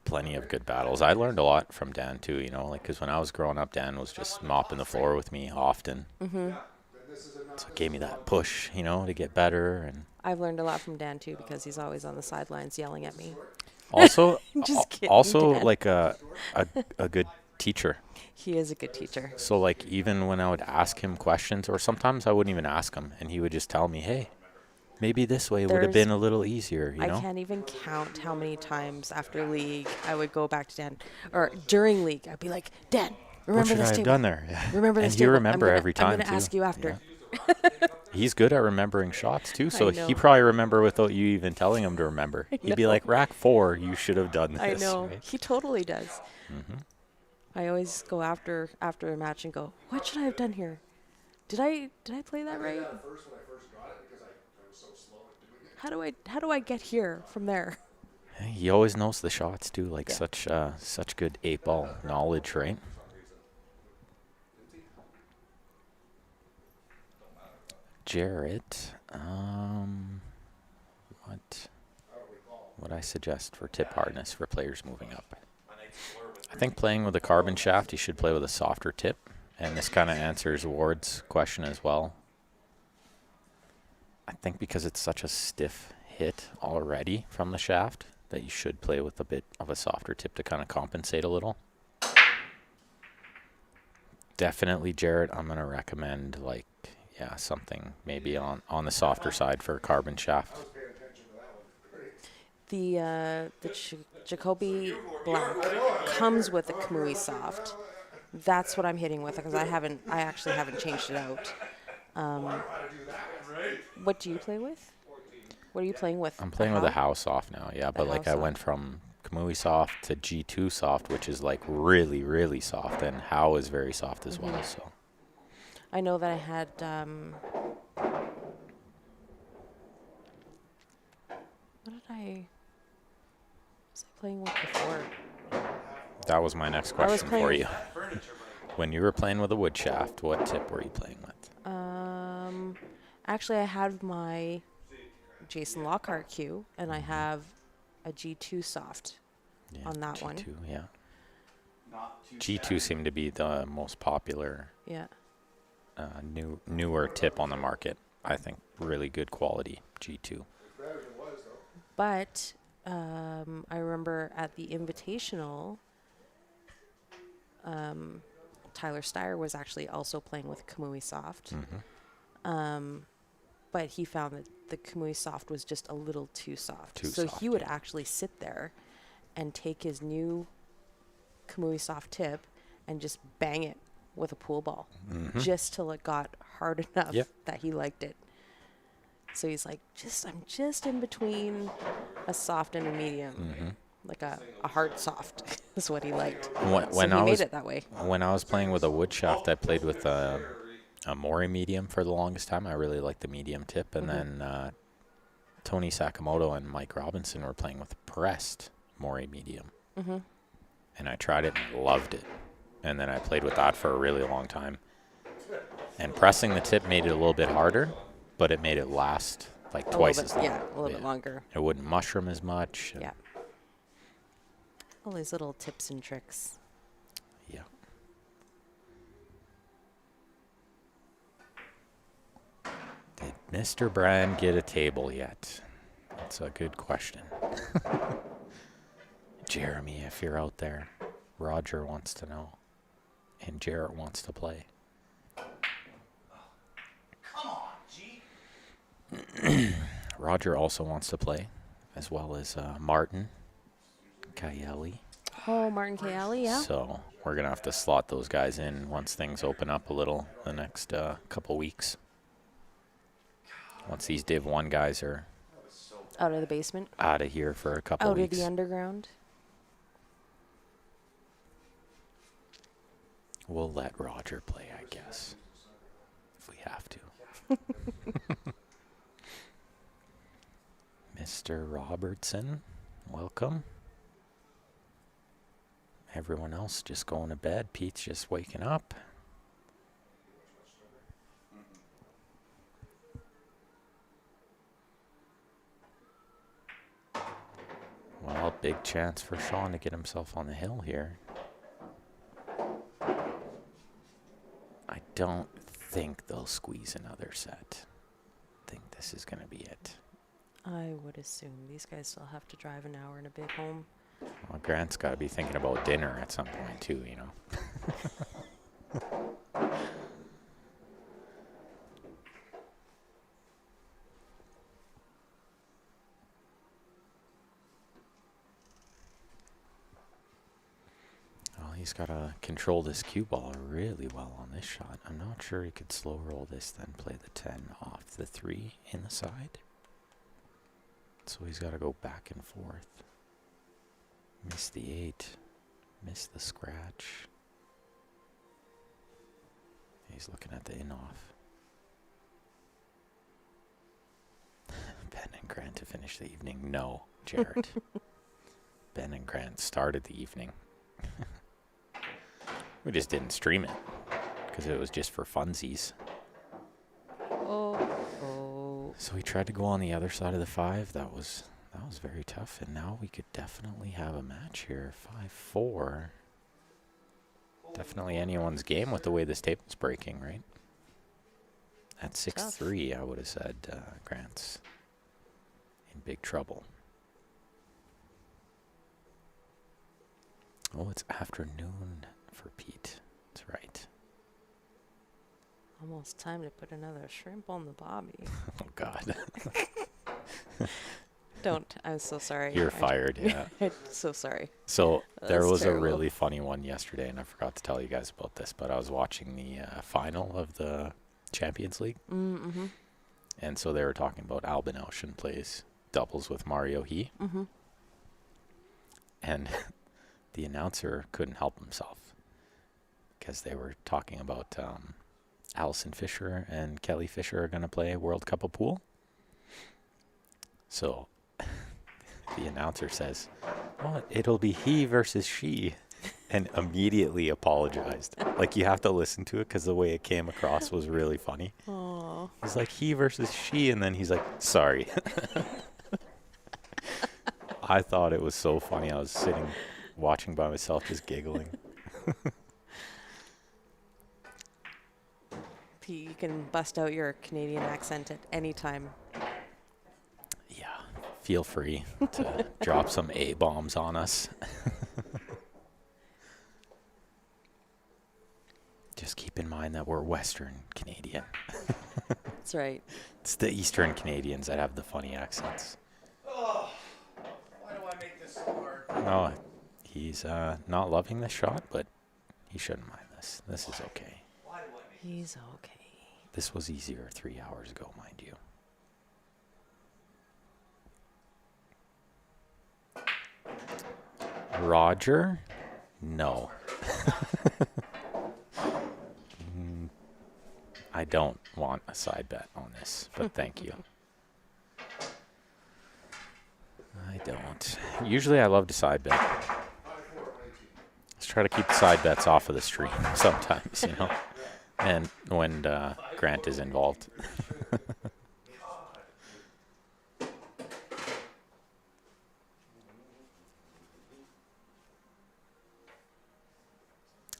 plenty of good battles. I learned a lot from Dan too, you know, like because when I was growing up, Dan was just mopping the floor with me often. Mm-hmm. So it gave me that push, you know, to get better. And I've learned a lot from Dan too because he's always on the sidelines yelling at me. also, Just kidding, also Dan. like a good teacher. He is a good teacher. So like even when I would ask him questions, or sometimes I wouldn't even ask him, and he would just tell me, "Hey, maybe this way would have There's- been a little easier," you I know. can't even count how many times after league I would go back to Dan, or during league I'd be like, Dan, What remember should I this have table. done there? Yeah. Remember And this you table. remember every time I'm gonna too. ask you after. Yeah. He's good at remembering shots too, so know. he probably remember without you even telling him to remember. He'd be know. like, "Rack 4, you should have done this." I know. right? He totally does. Mhm. I always go after a match and go, what should I have done here? Did I play that right? At first, when I first got it, because I was so slow at doing it. How do I get here from there? He always knows the shots too, like Yeah. such good 8-ball knowledge, right? Jarrett, what I suggest for tip hardness for players moving up? I think playing with a carbon shaft, you should play with a softer tip, and this kind of answers Ward's question as well. I think because it's such a stiff hit already from the shaft that you should play with a bit of a softer tip to kind of compensate a little. Definitely, Jarrett, I'm going to recommend something maybe on the softer side for a carbon shaft. I was paying attention to that one. The Jacoby Black comes with a Kamui Soft. That's what I'm hitting with because I actually haven't changed it out. What do you play with? What are you playing with? I'm playing with a Howe soft now, yeah, but like Howe I went from Kamui soft to G2 soft, which is like really, really soft, and Howe is very soft as well, so. I know that I had what was I playing with before? That was my next I was question for playing- you. When you were playing with a wood shaft, what tip were you playing with? Actually I had my Jason Lockhart cue and I have a G2 soft Yeah, on that one. G2, yeah. Not too G2 seemed to be the most popular Yeah. newer tip on the market. I think really good quality G2. Better than it was, though. But I remember at the Invitational, Tyler Steyer was actually also playing with Kamui Soft. But he found that the Kamui Soft was just a little too soft. Too so soft, he would yeah. actually sit there and take his new Kamui Soft tip and just bang it with a pool ball just till it got hard enough Yep. that he liked it. So he's like, I'm just in between a soft and a medium. Like a hard soft is what he liked. When So he I made was it that way. when I was playing with a wood shaft, I played with a Mori medium for the longest time. I really liked the medium tip, and then Tony Sakamoto and Mike Robinson were playing with pressed Mori medium, and I tried it and loved it. and then I played with that for a really long time. And pressing the tip made it a little bit harder, but it made it last like twice as long. Yeah, a little bit longer. It wouldn't mushroom as much. Yeah. All these little tips and tricks. Yeah. Did Mr. Brand get a table yet? That's a good question. Jeremy, if you're out there, Roger wants to know. And Jarrett wants to play. Come on, G. Roger also wants to play, as well as Martin Kaeli. Oh, Martin Kaeli, yeah. So we're going to have to slot those guys in once things open up a little the next couple weeks. Once these Div 1 guys are Out of the basement. out of here for a couple Out weeks. of the underground. We'll let Roger play, I guess, if we have to. Mr. Robertson, welcome. Everyone else just going to bed. Pete's just waking up. Well, big chance for Sean to get himself on the hill here. I don't think they'll squeeze another set. I think this is going to be it. I would assume these guys still have to drive an hour and a bit home. Well, Grant's got to be thinking about dinner at some point too, you know. Well, he's got to control this cue ball really well on this shot. I'm not sure he could slow roll this, then play the 10 off the 3 in the side. So he's got to go back and forth. Miss the 8. Miss the scratch. He's looking at the in-off. Ben and Grant to finish the evening. No, Jared. Ben and Grant started the evening. We just didn't stream it because it was just for funsies. Oh. So we tried to go on the other side of the 5. That was very tough, and now we could definitely have a match here. 5-4. Definitely anyone's game with the way this table's breaking, right? At 6-3, I would have said Grant's in big trouble. Oh, it's afternoon for Pete. That's right. Almost time to put another shrimp on the bobby. Oh, God. Don't. I'm so sorry. You're fired, yeah. I'm so sorry. So there That's was terrible. a really funny one yesterday, and I forgot to tell you guys about this, but I was watching the final of the Champions League. Mm-hmm. And so they were talking about Albin Ocean plays doubles with Mario He. Mm-hmm. And the announcer couldn't help himself because they were talking about Allison Fisher and Kelly Fisher are going to play World Cup of Pool. So the announcer says, "Oh, it'll be he versus she," and immediately apologized. Like, you have to listen to it because the way it came across was really funny. Aww. He's like, he versus she, and then he's like, sorry. I thought it was so funny. I was sitting watching by myself just giggling. Pete, you can bust out your Canadian accent at any time. Yeah, feel free to drop some A-bombs on us. Just keep in mind that we're Western Canadian. That's right. It's the Eastern Canadians that have the funny accents. Oh, why do I make this so hard? No, he's not loving this shot, but he shouldn't mind this. This is okay. Why do I make He's okay. This was easier 3 hours ago, mind you. Roger? No. I don't want a side bet on this, but thank you. I don't. Usually I love to side bet. I was try to keep the side bets off of the stream sometimes, you know. And when Grant is involved.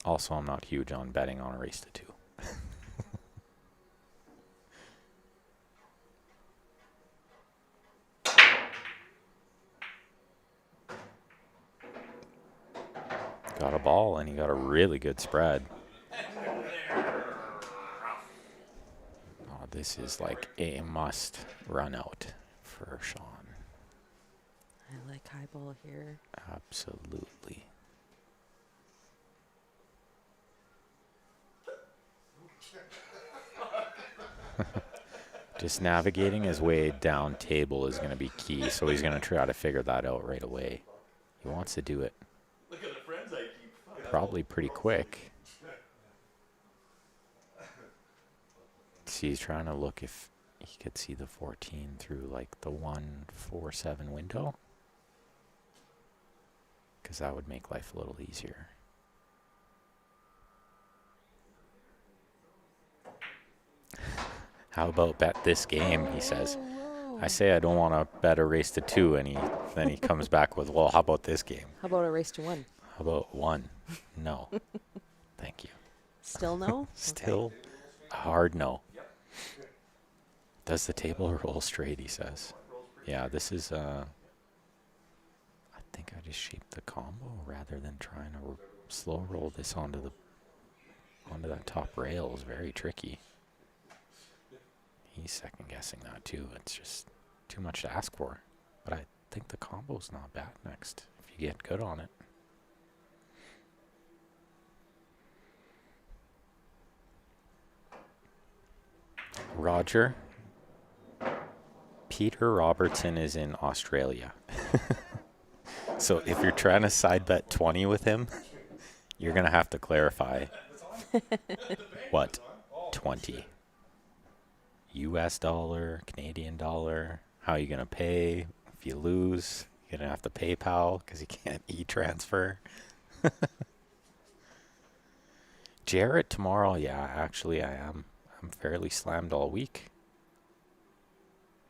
Also, I'm not huge on betting on a race to 2. Got a ball, and he got a really good spread. Oh, this is like a must run out for Sean. I like high ball here. Absolutely. Just navigating his way down table is going to be key, so he's going to try to figure that out right away. He wants to do it Look at the friends I keep. probably pretty quick. See, he's trying to look if he could see the 14 through like the 147 window, because that would make life a little easier. How about bet this game, he says. I say I don't want to bet a race to 2, and then he comes back with, well, how about this game? How about a race to 1? How about 1? No. Thank you. Still no? Still a hard no. Does the table roll straight, he says. Yeah, this is, I think I just shaped the combo rather than trying to slow roll this onto that top rail. Is very tricky. He's second guessing that too. It's just too much to ask for. But I think the combo's not bad next if you get good on it. Roger. Peter Robertson is in Australia. So if you're trying to side bet 20 with him, you're going to have to clarify what 20. US dollar, Canadian dollar, how are you going to pay? If you lose, you're going to have to PayPal because you can't e-transfer. Jarrett tomorrow, yeah, actually I am. I'm fairly slammed all week.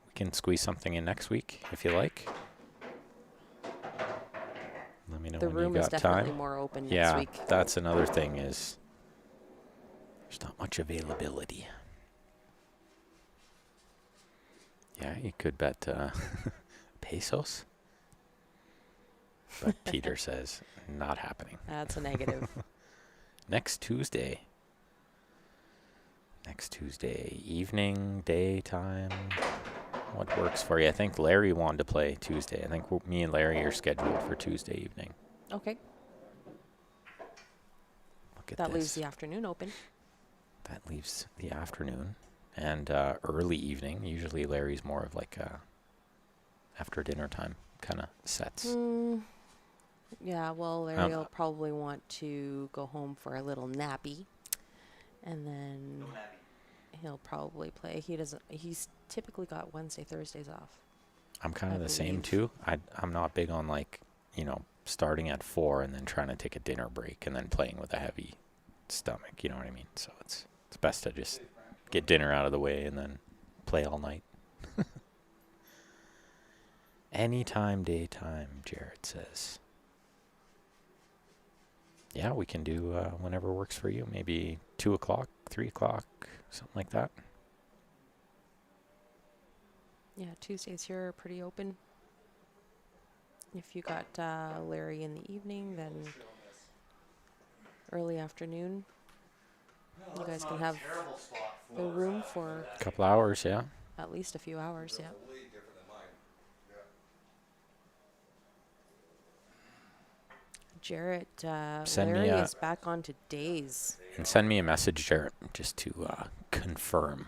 We can squeeze something in next week if you like. Let me know The when room you is got definitely time. more open next Yeah, week. that's another thing is there's not much availability. Yeah, you could bet pesos. But Peter says, not happening. That's a negative. Next Tuesday. Next Tuesday, evening, daytime. What works for you? I think Larry wanted to play Tuesday. I think me and Larry are scheduled for Tuesday evening. Okay. Look at That this. leaves the afternoon open. That leaves the afternoon and early evening. Usually Larry's more of like a after dinner time kind of sets. Yeah, well, Larry will probably want to go home for a little nappy. And then No nappy. he'll probably play. He's typically got Wednesday, Thursdays off. I'm kind I of the same believe. too. I'm not big on like, starting at 4 and then trying to take a dinner break and then playing with a heavy stomach. You know what I mean? So it's best to just get dinner out of the way and then play all night. Anytime, daytime, Jared says. Yeah, we can do whenever works for you. Maybe 2 o'clock, 3 o'clock, something like that. Yeah, Tuesdays here are pretty open. If you got Larry in the evening, then early afternoon. You guys can have Terrible spot for the room for A couple hours, yeah. at least a few hours, yeah. Way different than mine. Jarrett, Send me Larry a- is back on to days. And send me a message, Jared, just to confirm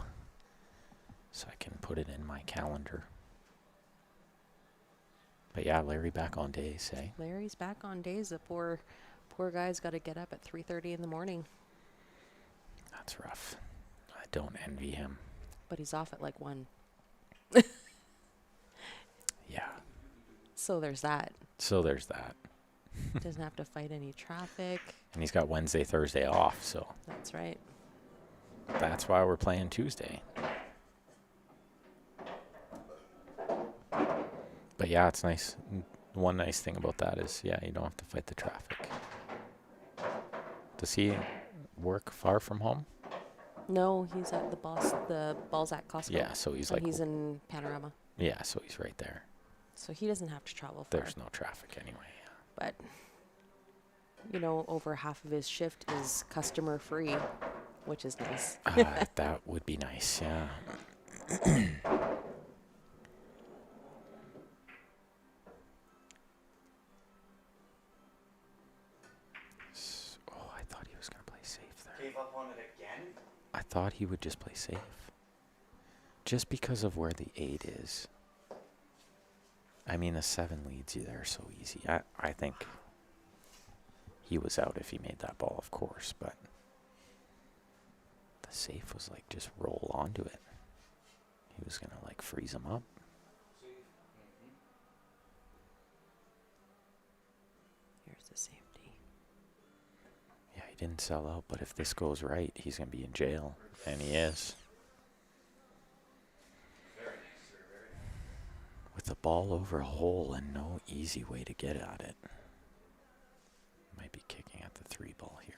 so I can put it in my calendar. But yeah, Larry back on days, eh? Larry's back on days. The poor guy's got to get up at 3:30 in the morning, That's rough. I don't envy him. but he's off at like 1. Yeah. So there's that. So there's that. Doesn't have to fight any traffic. And he's got Wednesday, Thursday off, so That's right. that's why we're playing Tuesday. But yeah, it's nice. One nice thing about that is, yeah, you don't have to fight the traffic. Does he work far from home? No, he's at the Balzac Costco. Yeah, so he's So like, he's in Panorama. yeah, so he's right there. So he doesn't have to travel far. There's no traffic anyway. But, you know, over half of his shift is customer free, which is nice. That would be nice, yeah. Oh, I thought he was going to play safe there. Gave up on it again? I thought he would just play safe. Just because of where the 8 is. I mean, the 7 leads you there so easy. I think he was out if he made that ball, of course, but the safe was like just roll onto it. He was going to like freeze him up. Here's the safety. Yeah, he didn't sell out, but if this goes right, he's going to be in jail. And he is. With the ball over a hole and no easy way to get at it. Might be kicking at the 3 ball here.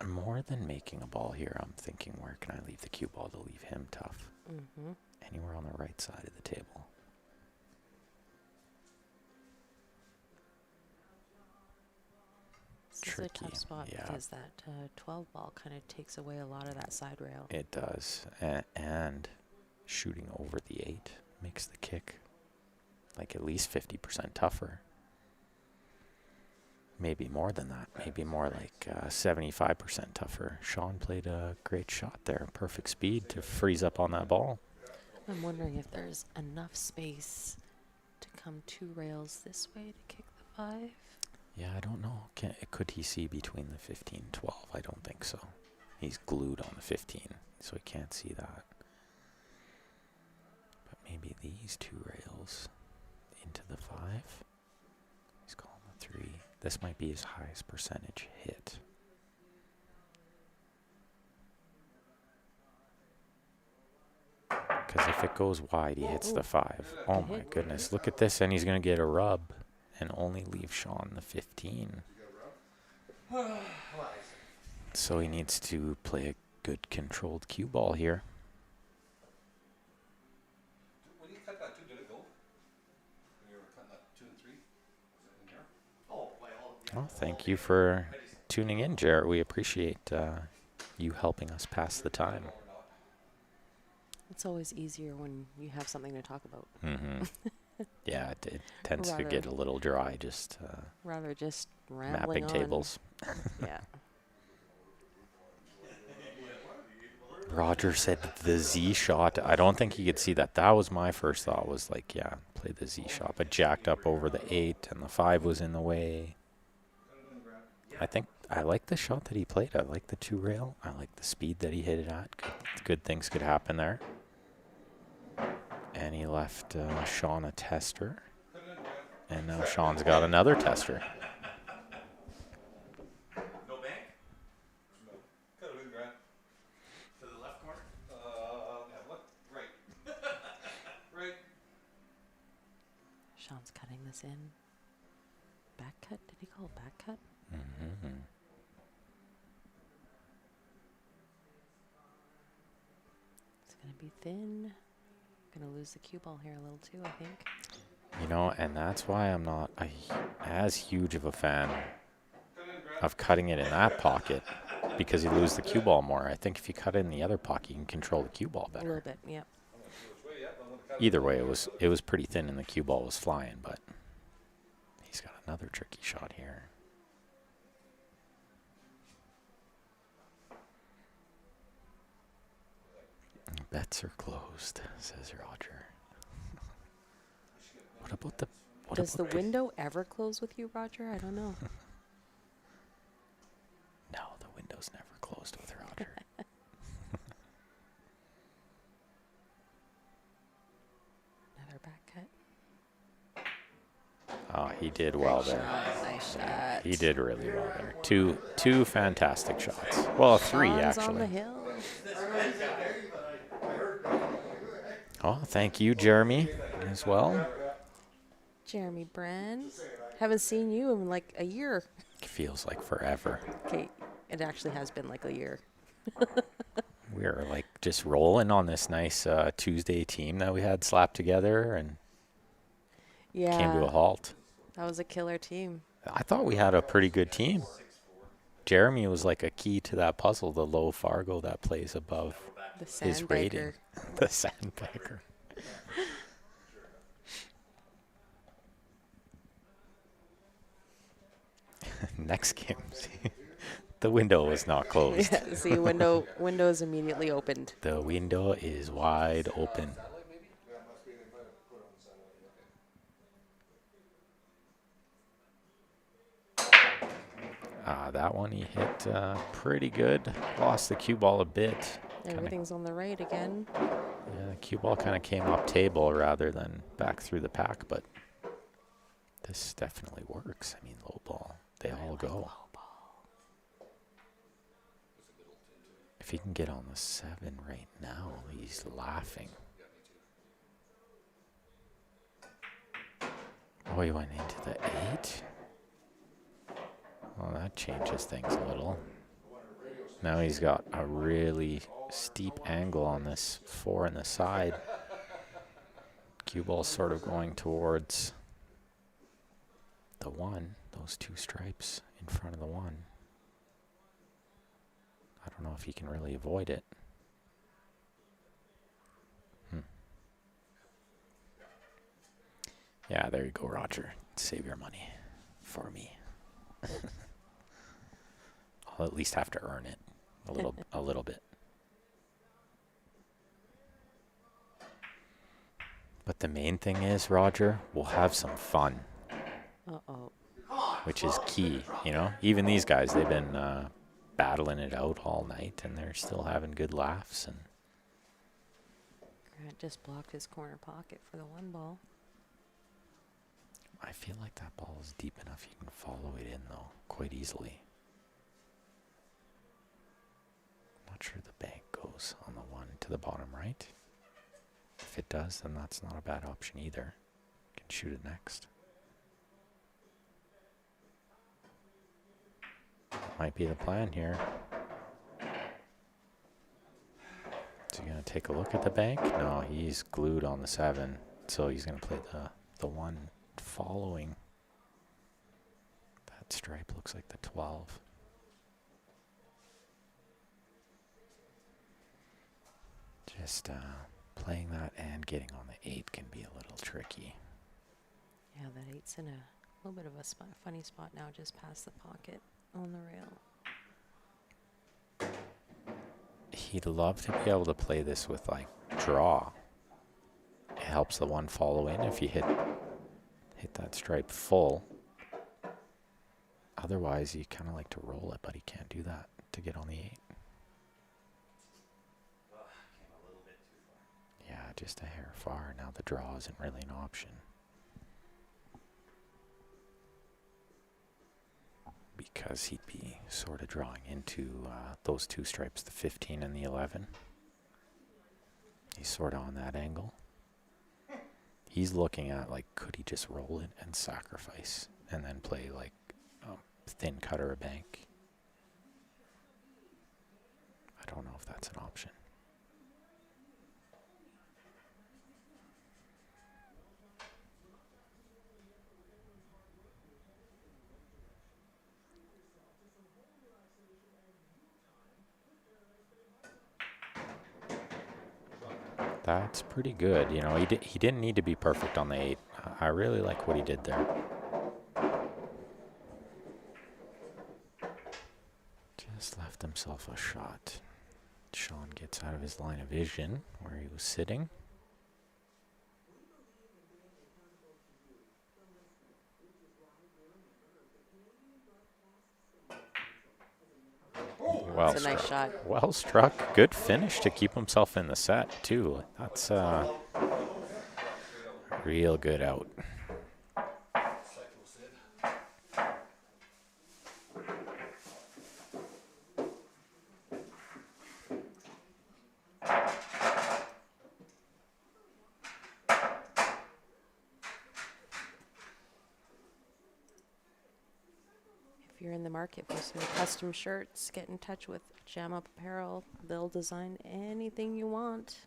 More than making a ball here, I'm thinking, where can I leave the cue ball to leave him tough? Mm-hmm. Anywhere on the right side of the table. This is a tough Tricky, spot yeah. because that 12 ball kind of takes away a lot of that side rail. It does. And shooting over the 8 makes the kick like at least 50% tougher. Maybe more than that. Maybe more like 75% tougher. Sean played a great shot there. Perfect speed to freeze up on that ball. I'm wondering if there's enough space to come 2 rails this way to kick the 5. Yeah, I don't know. Could he see between the 15 and 12? I don't think so. He's glued on the 15, so he can't see that. But maybe these 2 rails into the 5. He's calling the 3. This might be his highest percentage hit. Because if it goes wide, he hits the 5. Oh my goodness, look at this, and he's going to get a rub and only leave Sean the 15. So he needs to play a good controlled cue ball here. When you cut that 2, did it go? When you were cutting that 2 and 3? Was it in there? Oh, well, yeah. Well, thank you for tuning in, Jarrett. We appreciate you helping us pass the time. Or not? It's always easier when you have something to talk about. Mm-hmm. Yeah, it tends to get a little dry, just Rather just rambling mapping on. tables. Yeah. Roger said the Z shot. I don't think he could see that. That was my first thought, was like, yeah, play the Z shot, but jacked up over the 8 and the 5 was in the way. I think I like the shot that he played. I like the 2 rail. I like the speed that he hit it at. Good things could happen there. And he left Sean a tester. And now Sean's got another tester. No bank? No. Cut it in, Grant. To the left corner? Yeah, what? Right. Right. Sean's cutting this in. Back cut? Did he call it back cut? Mm-hmm. It's going to be thin. Going to lose the cue ball here a little too, I think. You know, and that's why I'm not as huge of a fan of cutting it in that pocket, because you lose the cue ball more. I think if you cut it in the other pocket, you can control the cue ball A little better. bit, yep. Either way, it was pretty thin and the cue ball was flying, but he's got another tricky shot here. Bets are closed, says Roger. What about the... Does the window ever close with you, Roger? I don't know. No, the window's never closed with Roger. Another back cut. he did well there. Nice shot. He did really well there. Two fantastic shots. Well, three Sean's on the actually. hill. Oh, thank you, Jeremy, as well. Jeremy Brand. Haven't seen you in like a year. Feels like forever. Okay, it actually has been like a year. We're like just rolling on this nice Tuesday team that we had slapped together and Yeah. came to a halt. That was a killer team. I thought we had a pretty good team. Jeremy was like a key to that puzzle, the low Fargo that plays above The his rating. Sandbagger. The Sandbagger. Next game, see, the window was not closed. Yeah, see, window is immediately opened. The window is wide open. That one he hit pretty good. Lost the cue ball a bit. Everything's on the right again. Yeah, the cue ball kind of came up table rather than back through the pack, but this definitely works. I mean, low ball, they all go. If he can get on the 7 right now, he's laughing. Oh, he went into the 8. Well, that changes things a little. Now he's got a really steep angle on this 4 in the side. Cue ball's sort of going towards the 1, those 2 stripes in front of the 1. I don't know if he can really avoid it. Yeah, there you go, Roger. Save your money for me. I'll at least have to earn it a little bit. But the main thing is, Roger, we'll have some fun. Uh-oh. Which is key, you know? Even these guys, they've been battling it out all night, and they're still having good laughs. And Grant just blocked his corner pocket for the 1 ball. I feel like that ball is deep enough you can follow it in, though, quite easily. Not sure the bank goes on the 1 to the bottom right. If it does, then that's not a bad option either. Can shoot it next. Might be the plan here. Is he going to take a look at the bank? No, he's glued on the 7, so he's going to play the 1 following. That stripe looks like the 12. Just playing that and getting on the 8 can be a little tricky. Yeah, that 8's in a little bit of a funny spot now, just past the pocket on the rail. He'd love to be able to play this with like draw. It helps the 1 follow in if you hit that stripe full. Otherwise, you kind of like to roll it, but he can't do that to get on the 8. Yeah, just a hair far. Now the draw isn't really an option. Because he'd be sort of drawing into those 2 stripes, the 15 and the 11. He's sort of on that angle. He's looking at, like, could he just roll it and sacrifice and then play, like, thin cut or a bank? I don't know if that's an option. That's pretty good. You know, he didn't need to be perfect on the 8. I really like what he did there. Just left himself a shot. Sean gets out of his line of vision where he was sitting. Well It's a nice shot. Well struck. Good finish to keep himself in the set, too. That's real good out. you're in the market for some custom shirts, get in touch with Jam Up Apparel. They'll design anything you want.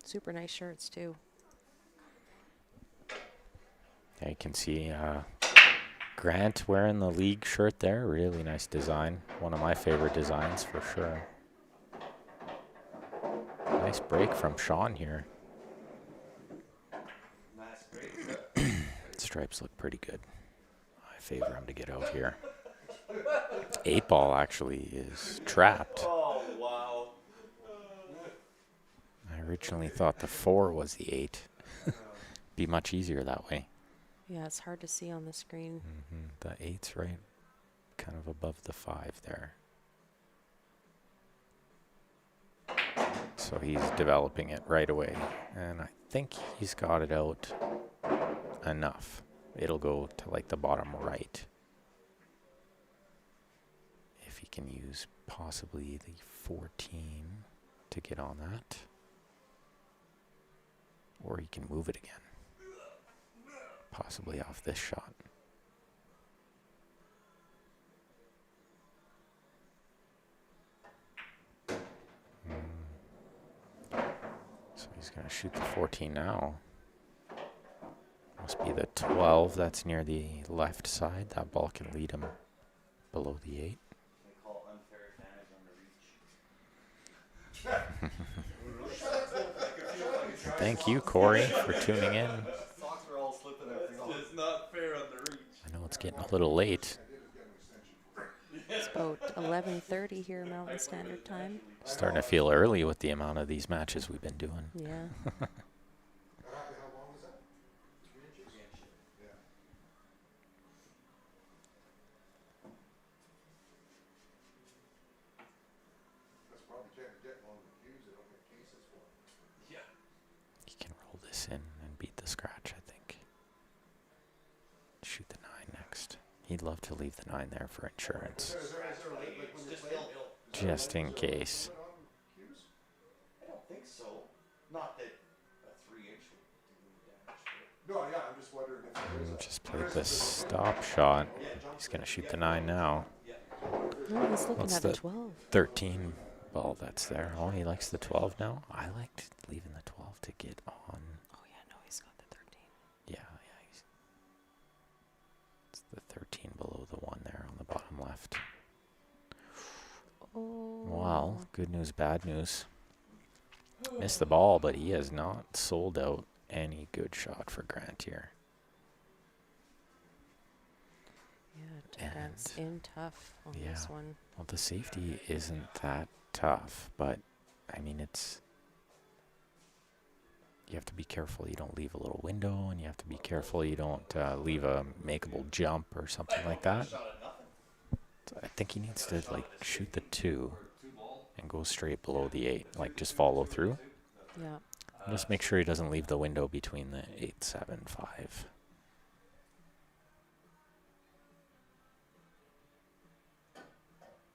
Super nice shirts too. Yeah, you can see Grant wearing the league shirt there. Really nice design. One of my favorite designs for sure. Nice break from Sean here. Nice break. Stripes look pretty good. I favor him to get out here. 8 ball actually is trapped. Oh, wow. I originally thought the 4 was the 8. Be much easier that way. Yeah, it's hard to see on the screen. The 8's right kind of above the 5 there. So he's developing it right away. And I think he's got it out enough. It'll go to like the bottom right. If he can use possibly the 14 to get on that. Or he can move it again. Possibly off this shot. So he's going to shoot the 14 now. Must be the 12 that's near the left side. That ball can lead him below the 8. They call unfair advantage on the reach. Thank you, Corey, for tuning in. Socks are all slipping everything off. It's not fair on the reach. I know it's getting a little late. It's about 11:30 here Mountain Standard Time. Starting to feel early with the amount of these matches we've been doing. Yeah. How long is that? 3 inches? Yeah. That's probably trying to get along the cues, they don't get cases for. Yeah. He can roll this in and beat the scratch, I think. Shoot the 9 next. He'd love to leave the 9 there for insurance. Is there like when It's you're just playing? ill. Just in case. Put on cues? I don't think so. Not that a 3-inch would do any damage to it. No, yeah, I'm just wondering if there is a. Just played the stop shot. He's going to shoot the 9 now. No, he's looking What's at the the- 12. 13 ball that's there. Oh, he likes the 12 now. I liked leaving the 12 to get on. Oh yeah, no, he's got the 13. Yeah. It's the 13 below the 1 there on the bottom left. Oh. Well, good news, bad news. Missed the ball, but he has not sold out any good shot for Grant here. Yeah, Grant's in tough on yeah. this one. Well, the safety isn't that tough, but I mean, you have to be careful you don't leave a little window, and you have to be careful you don't leave a makeable jump or something like that. Shot at nothing. So I think he needs to like shoot the 2 and go straight below the 8, like just follow through. Yeah. Just make sure he doesn't leave the window between the 8, 7, 5.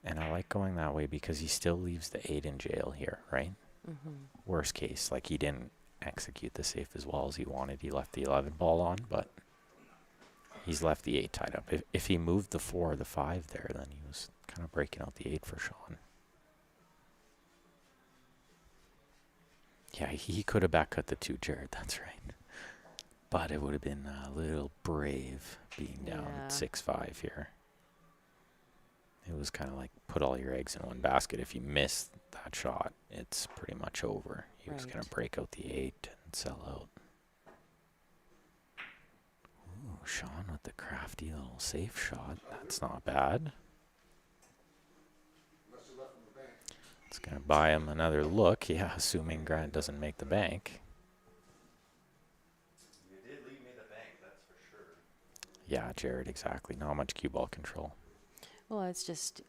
And I like going that way because he still leaves the 8 in jail here, right? Worst case, like he didn't execute the safe as well as he wanted. He left the 11 ball on, but he's left the 8 tied up. If he moved the 4 or the 5 there, then he was kind of breaking out the 8 for Sean. Yeah, he could have back cut the 2, Jared, that's right. But it would have been a little brave being down Yeah. at 6-5 here. It was kind of like put all your eggs in one basket. If you miss that shot, it's pretty much over. He was going to Right. break out the 8 and sell out. Ooh, Sean with the crafty little safe shot. That's not bad. Unless you left from the bank. It's going to buy him another look. Yeah, assuming Grant doesn't make the bank. You did leave me the bank, that's for sure. Yeah, Jared, exactly. Not much cue ball control. Well, it's just,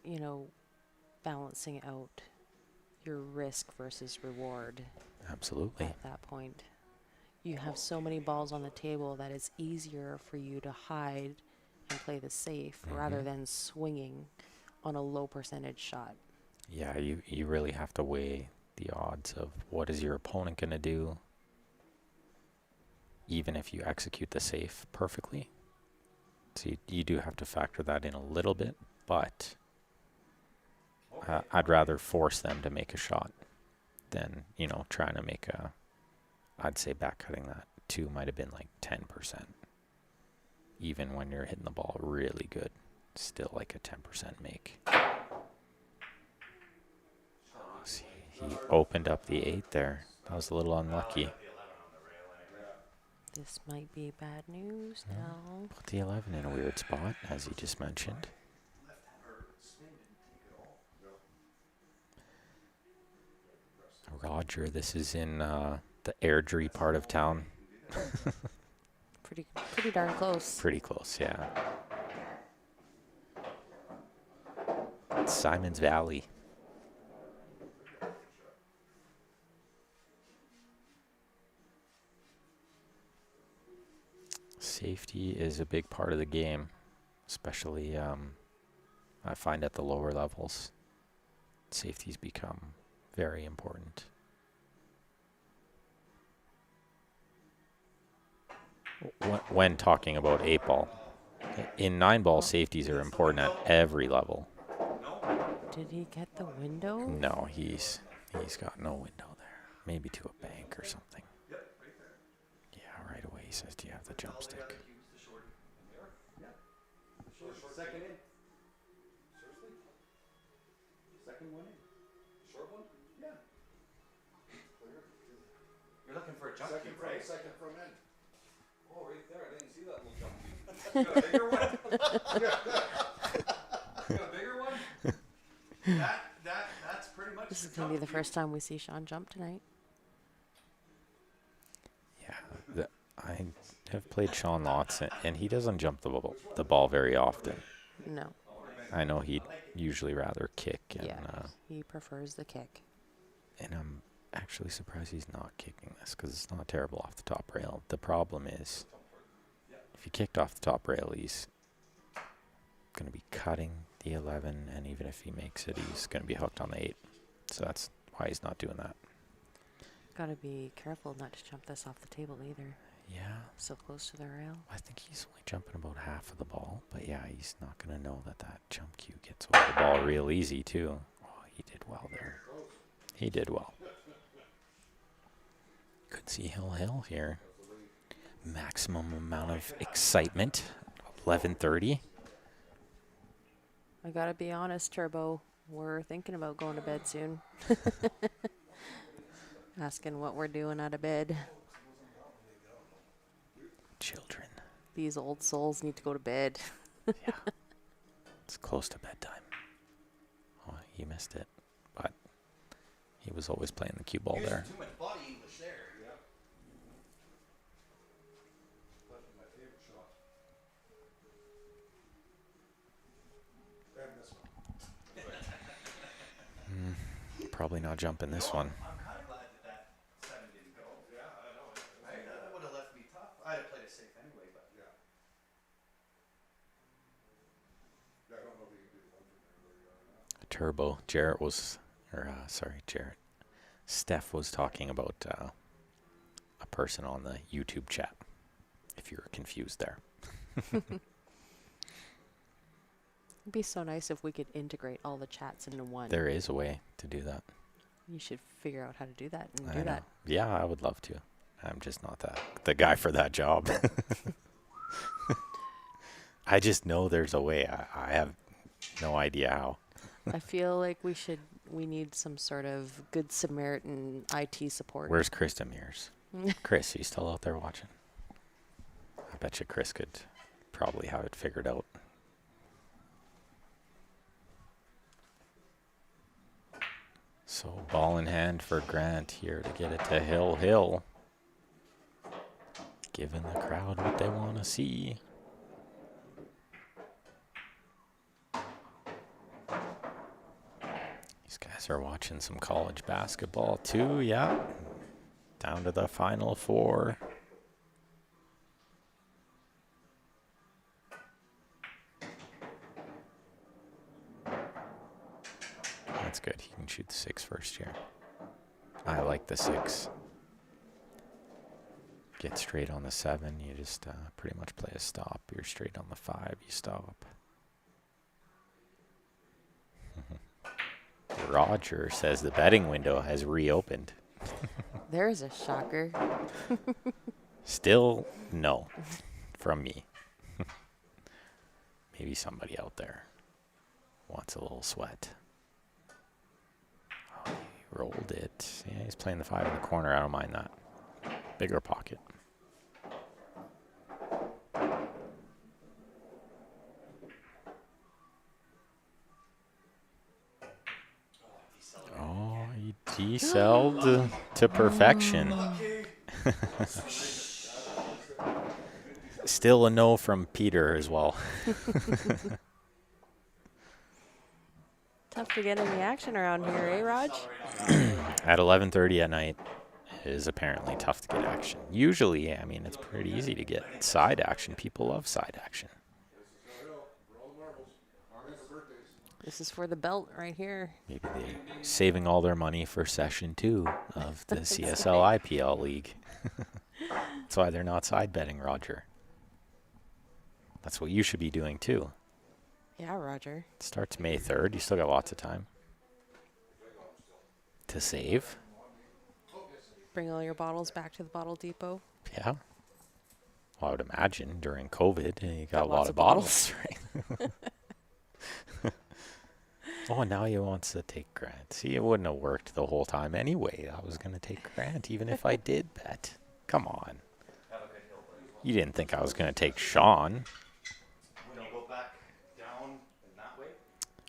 balancing out your risk versus reward Absolutely. at that point. You have so many balls on the table that it's easier for you to hide and play the safe rather than swinging on a low percentage shot. Yeah, you really have to weigh the odds of what is your opponent going to do, even if you execute the safe perfectly. So you do have to factor that in a little bit, but I'd rather force them to make a shot than, trying to make I'd say back cutting that 2 might have been like 10%. Even when you're hitting the ball really good, still like a 10% make. See, he opened up the 8 there. That was a little unlucky. This might be bad news now. Put the 11 in a weird spot, as you just mentioned. Roger, this is in the Airdrie part of town. Pretty darn close. Pretty close, yeah. It's Simon's Valley. Safety is a big part of the game, especially I find at the lower levels. Safety's become very important. When talking about 8-ball, in 9-ball, safeties are important at every level. Did he get the window? No, he's got no window there. Maybe to a bank or something. Yeah, right away he says, "Do you have the jump stick?" Second in. Seriously? Second one in. Short one? Yeah. Clear. You're looking for a jump Second cube, from, right? second from end. Oh, right there. I didn't see that little jump cube. You got a bigger one? You got a bigger one? That's pretty much. This is going to be the first time we see Sean jump tonight. Yeah, I have played Sean lots, and he doesn't jump the ball very often. No. I know he'd usually rather kick, and Yeah. He prefers the kick. and I'm actually surprised he's not kicking this because it's not terrible off the top rail. The problem is, if he kicked off the top rail, he's going to be cutting the 11, and even if he makes it, he's going to be hooked on the 8. So that's why he's not doing that. Got to be careful not to jump this off the table either. Yeah, So close to the rail. I think he's only jumping about half of the ball, but yeah, he's not going to know that jump cue gets over the ball real easy too. Oh, he did well there. He did well. Could see Hill here. Maximum amount of excitement. 11:30. I got to be honest, Turbo. We're thinking about going to bed soon. Asking what we're doing out of bed. Children. These old souls need to go to bed. Yeah. It's close to bedtime. Oh, he missed it. But he was always playing the cue ball there. Too much body English there. Yeah. That's my favorite shot. And this one. Probably not jumping this one. I'm kind of glad that 7 didn't go. Yeah, I know. That would have left me tough. I'd have played it safe anyway, but. Yeah. Yeah, I don't know if you can do one from there where you are now. Turbo. Jarrett. Steph was talking about a person on the YouTube chat, if you were confused there. It'd be so nice if we could integrate all the chats into one. There is a way to do that. You should figure out how to do that and I do know. that. Yeah, I would love to. I'm just not the guy for that job. I just know there's a way. I have no idea how. I feel like we need some sort of good Samaritan IT support. Where's Chris Demirs? Chris, he's still out there watching. I bet you Chris could probably have it figured out. So ball in hand for Grant here to get it to Hill. Giving the crowd what they want to see. These guys are watching some college basketball too, yeah. Down to the Final Four. That's good. He can shoot the 6 first here. I like the 6. get straight on the 7, you just pretty much play a stop. You're straight on the 5, you stop. Roger says the betting window has reopened. There's a shocker. Still no from me. Maybe somebody out there wants a little sweat. Oh, he rolled it. Yeah, he's playing the 5 in the corner. I don't mind that. Bigger pocket. Oh, he decelled to perfection. Still a no from Peter as well. Tough to get any action around here, eh, Raj? At 11:30 at night, it is apparently tough to get action. Usually, I mean, it's pretty easy to get side action. People love side action. This is for the belt right here. Maybe they're saving all their money for session 2 of the CSL IPL League. That's why they're not side betting, Roger. That's what you should be doing too. Yeah, Roger. It starts May 3rd. You still got lots of time to save. Bring all your bottles back to the bottle depot. Yeah. Well, I would imagine during COVID, you got a lot lots of of bottles, right? Oh, and now he wants to take Grant. See, it wouldn't have worked the whole time anyway. I was going to take Grant, even if I did bet. Come on. You didn't think I was going to take Sean. Go back down in that way.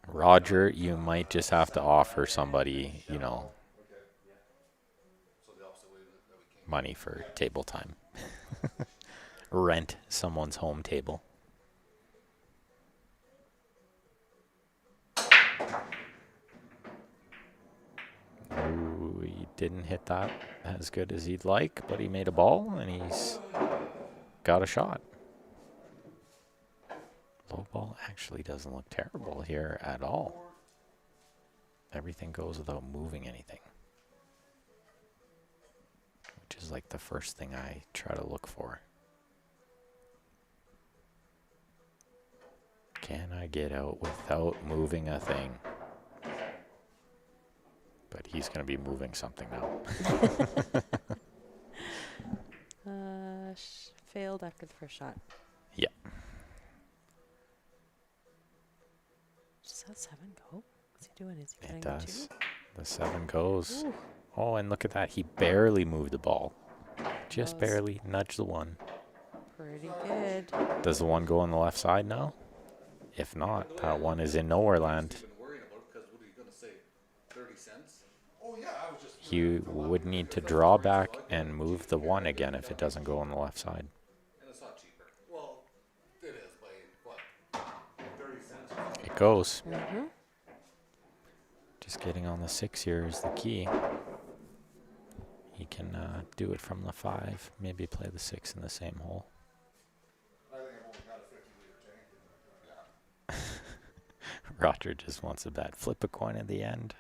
Roger, you might just have to offer somebody, you know, money for table time. Rent someone's home table. Ooh, he didn't hit that as good as he'd like, but he made a ball and he's got a shot. Low ball actually doesn't look terrible here at all. Everything goes without moving anything, which is like the first thing I try to look for. Can I get out without moving a thing? But he's going to be moving something now. Failed after the first shot. Yeah. Does that 7 go? What's he doing? Is he It getting the does. 2? The 7 goes. Ooh. Oh, and look at that. He barely moved the ball. Just Goes. barely nudged the 1. Pretty good. Does the 1 go on the left side now? If not, that 1 is in nowhere land. Been worrying about it because what are you going to say? 30 cents? Oh, yeah, I was just. He would need to draw back and move the 1 again if it doesn't go on the left side. And it's not cheaper. Well, it is by what? 30 cents? It goes. Mm-hmm. Just getting on the 6 here is the key. He can do it from the 5. Maybe play the 6 in the same hole. I think I've only got a 50-liter tank in there. Roger just wants to bet. Flip a coin at the end.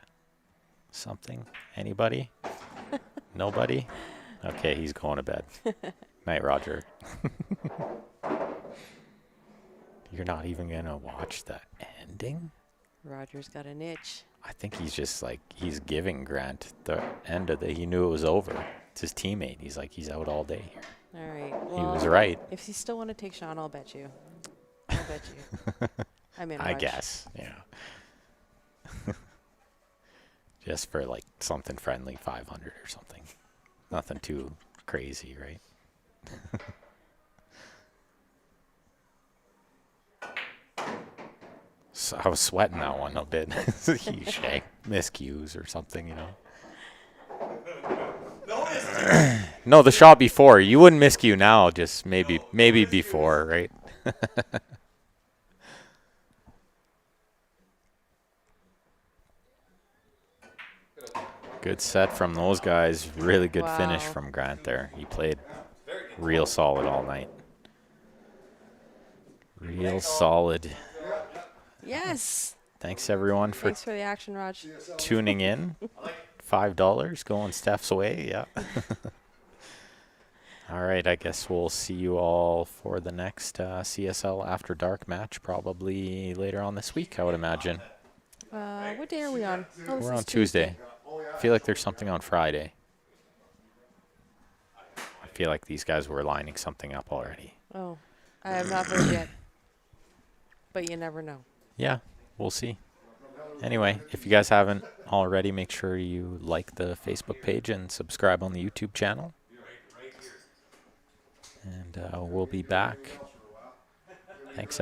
Something. Anybody? Nobody? Okay, he's going to bed. Night, Roger. You're not even going to watch the ending? Roger's got an itch. I think he's just like, he's giving Grant the end of the, he knew it was over. It's his teammate. He's like, he's out all day here. All right. He Well, was right. if you still want to take Sean, I'll bet you. I'll bet you. I'm in. I Raj. guess, yeah. Just for like something friendly, 500 or something. Nothing too crazy, right? So I was sweating that one a bit. Huge shank, miscues or something, you know. No, the shot before. You wouldn't miscue now, just maybe before, right? Good set from those guys. Really good finish Wow. from Grant there. He played real solid all night. Real solid. Yes. Thanks everyone for Thanks for the action, Raj. tuning in. $5 going Steph's way. Yeah. All right, I guess we'll see you all for the next CSL After Dark match, probably later on this week, I would imagine. What day are we on? Oh, this We're is on Tuesday. Oh, yeah. I feel like there's something on Friday. I feel like these guys were lining something up already. Oh, I have not heard yet. But you never know. Yeah, we'll see. Anyway, if you guys haven't already, make sure you like the Facebook page and subscribe on the YouTube channel. And we'll be back. Thanks,